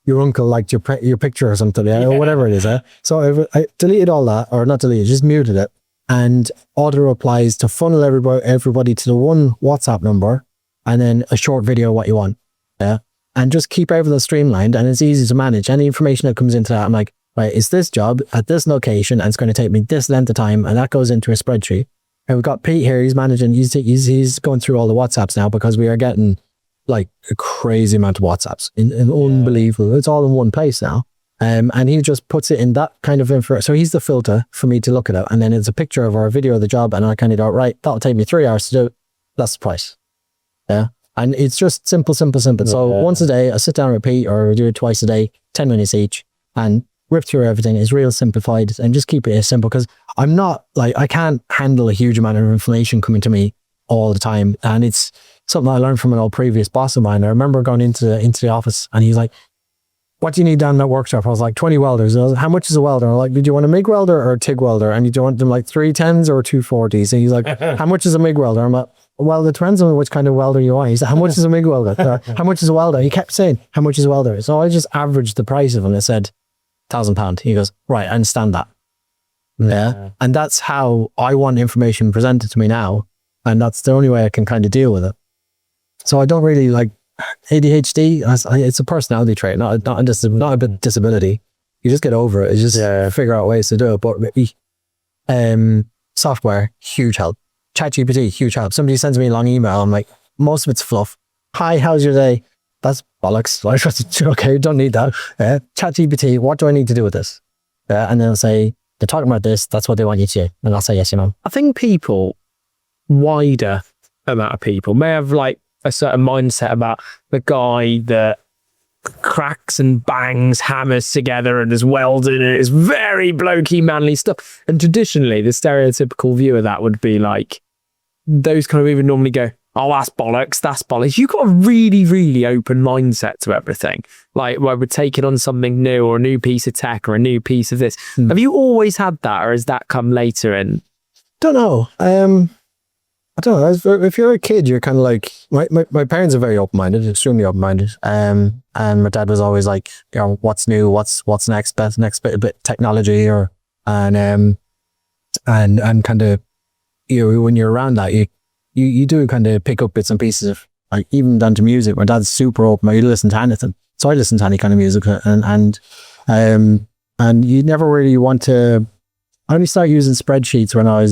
your uncle liked your picture or something, or whatever it is. So I deleted all that, or not deleted, just muted it, and auto-replies to funnel everybody to the one WhatsApp number, and then a short video of what you want. Yeah. And just keep everything streamlined, and it's easy to manage. Any information that comes into that, I'm like, right, it's this job at this location, and it's going to take me this length of time, and that goes into a spreadsheet. And we've got Pete here, he's managing, he's going through all the WhatsApps now, because we are getting like a crazy amount of WhatsApps, unbelievable. It's all in one place now. And he just puts it in that kind of info. So he's the filter for me to look at it. And then it's a picture of our video of the job, and I kind of go, right, that'll take me 3 hours to do. That's the price. Yeah. And it's just simple. So once a day, I sit down and repeat, or do it twice a day, 10 minutes each, and rip through everything. Is real simplified, and just keep it as simple, because I'm not like, I can't handle a huge amount of information coming to me all the time. And it's something I learned from an old previous boss of mine. I remember going into the office, and he's like, what do you need down in that workshop? I was like, 20 welders. And I was like, how much is a welder? I'm like, do you want a MIG welder or a TIG welder? And do you want them like 310s or 240s? And he's like, how much is a MIG welder? I'm like, well, it depends on which kind of welder you want. He said, how much is a MIG welder? How much is a welder? He kept saying, how much is a welder? So I just averaged the price of him. I said, £1,000. He goes, right, I understand that. Yeah. And that's how I want information presented to me now. And that's the only way I can kind of deal with it. So I don't really like ADHD. It's a personality trait, not a disability. You just get over it. You just figure out ways to do it. But software, huge help. ChatGPT, huge help. Somebody sends me a long email. I'm like, most of it's fluff. Hi, how's your day? That's bollocks. Okay, don't need that. ChatGPT, what do I need to do with this? And then I'll say, they're talking about this. That's what they want you to do. And I'll say, yes, you know. I think people, wider amount of people, may have like a certain mindset about the guy that cracks and bangs hammers together and is welding, and it's very blokey, manly stuff. And traditionally, the stereotypical view of that would be like, those kind of people normally go, oh, that's bollocks. You've got a really, really open mindset to everything. Like, where we're taking on something new, or a new piece of tech, or a new piece of this. Have you always had that, or has that come later in? Don't know. I don't know. If you're a kid, you're kind of like, my parents are very open-minded, extremely open-minded. And my dad was always like, what's new? What's next? Best next bit of technology, and kind of, when you're around that, you do kind of pick up bits and pieces of, like, even down to music. My dad's super open. You listen to anything, so I listen to any kind of music, and you never really want to. I only started using spreadsheets when I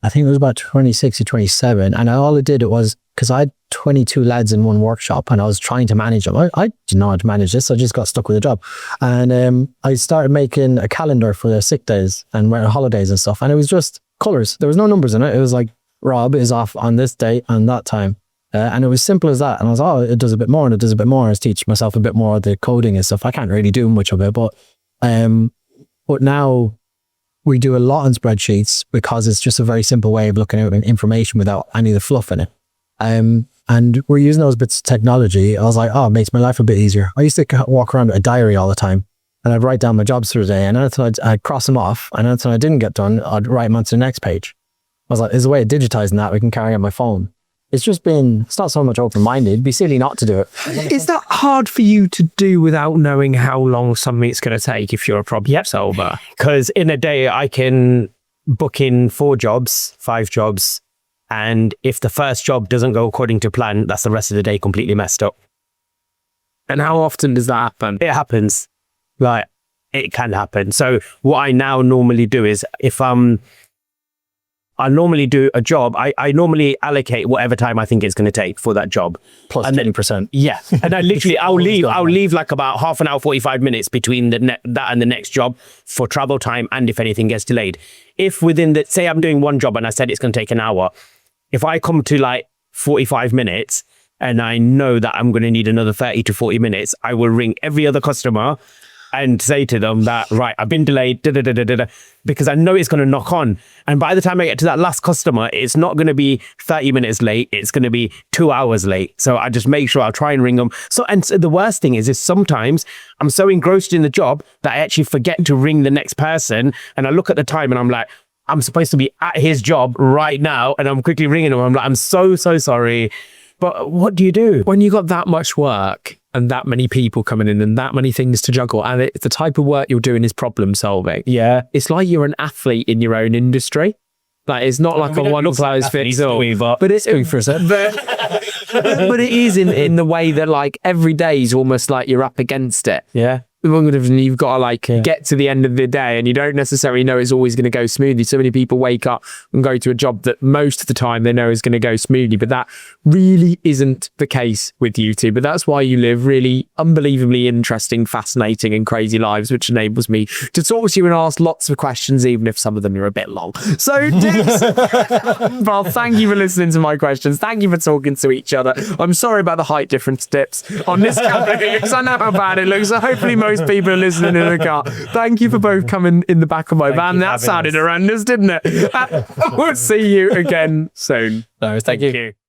think it was about 26 or 27, and all I did was, because I had 22 lads in one workshop, and I was trying to manage them. I didn't know how to manage this. I just got stuck with a job, and I started making a calendar for their sick days and holidays and stuff, and it was just colours. There was no numbers in it. It was like, Rob is off on this date and that time. And it was simple as that. And I was, oh, it does a bit more and it does a bit more. I was teaching myself a bit more of the coding and stuff. I can't really do much of it, but now we do a lot on spreadsheets because it's just a very simple way of looking at information without any of the fluff in it. And we're using those bits of technology. I was like, oh, it makes my life a bit easier. I used to walk around with a diary all the time and I'd write down my jobs for the day, and then I'd cross them off, and then I didn't get done, I'd write them onto the next page. I was like, there's a way of digitizing that we can carry on my phone. It's not so much open-minded. It'd be silly not to do it. Is that hard for you to do without knowing how long something's going to take if you're a problem solver? Because in a day, I can book in 4 jobs, 5 jobs. And if the first job doesn't go according to plan, that's the rest of the day completely messed up. And how often does that happen? It happens. Like, it can happen. So what I now normally do is if I normally do a job, I normally allocate whatever time I think it's going to take for that job. Plus and 20%. Yeah. And I literally, I'll leave like about half an hour, 45 minutes between that and the next job for travel time and if anything gets delayed. If within say I'm doing one job and I said it's going to take an hour, if I come to like 45 minutes and I know that I'm going to need another 30 to 40 minutes, I will ring every other customer and say to them that, right, I've been delayed, because I know it's going to knock on. And by the time I get to that last customer, it's not going to be 30 minutes late. It's going to be 2 hours late. So I just make sure I'll try and ring them. So the worst thing is sometimes I'm so engrossed in the job that I actually forget to ring the next person. And I look at the time and I'm like, I'm supposed to be at his job right now. And I'm quickly ringing him. I'm like, I'm so sorry. But what do you do? When you got that much work and that many people coming in and that many things to juggle, and it's the type of work you're doing is problem solving. Yeah. It's like you're an athlete in your own industry. Like, it's not like a one size fits all. But it's For a second. but it is in the way that like every day is almost like you're up against it. Yeah. You've got to like get to the end of the day and you don't necessarily know it's always going to go smoothly. So many people wake up and go to a job that most of the time they know is going to go smoothly, but that really isn't the case with you two. But that's why you live really unbelievably interesting, fascinating and crazy lives, which enables me to talk to you and ask lots of questions, even if some of them are a bit long. So Dips, well, thank you for listening to my questions. Thank you for talking to each other. I'm sorry about the height difference, Dips, on this camera because I know how bad it looks. So hopefully most people are listening in the car. Thank you for both coming in the back of my van. That sounded horrendous, didn't it? We'll see you again soon. No, thank you.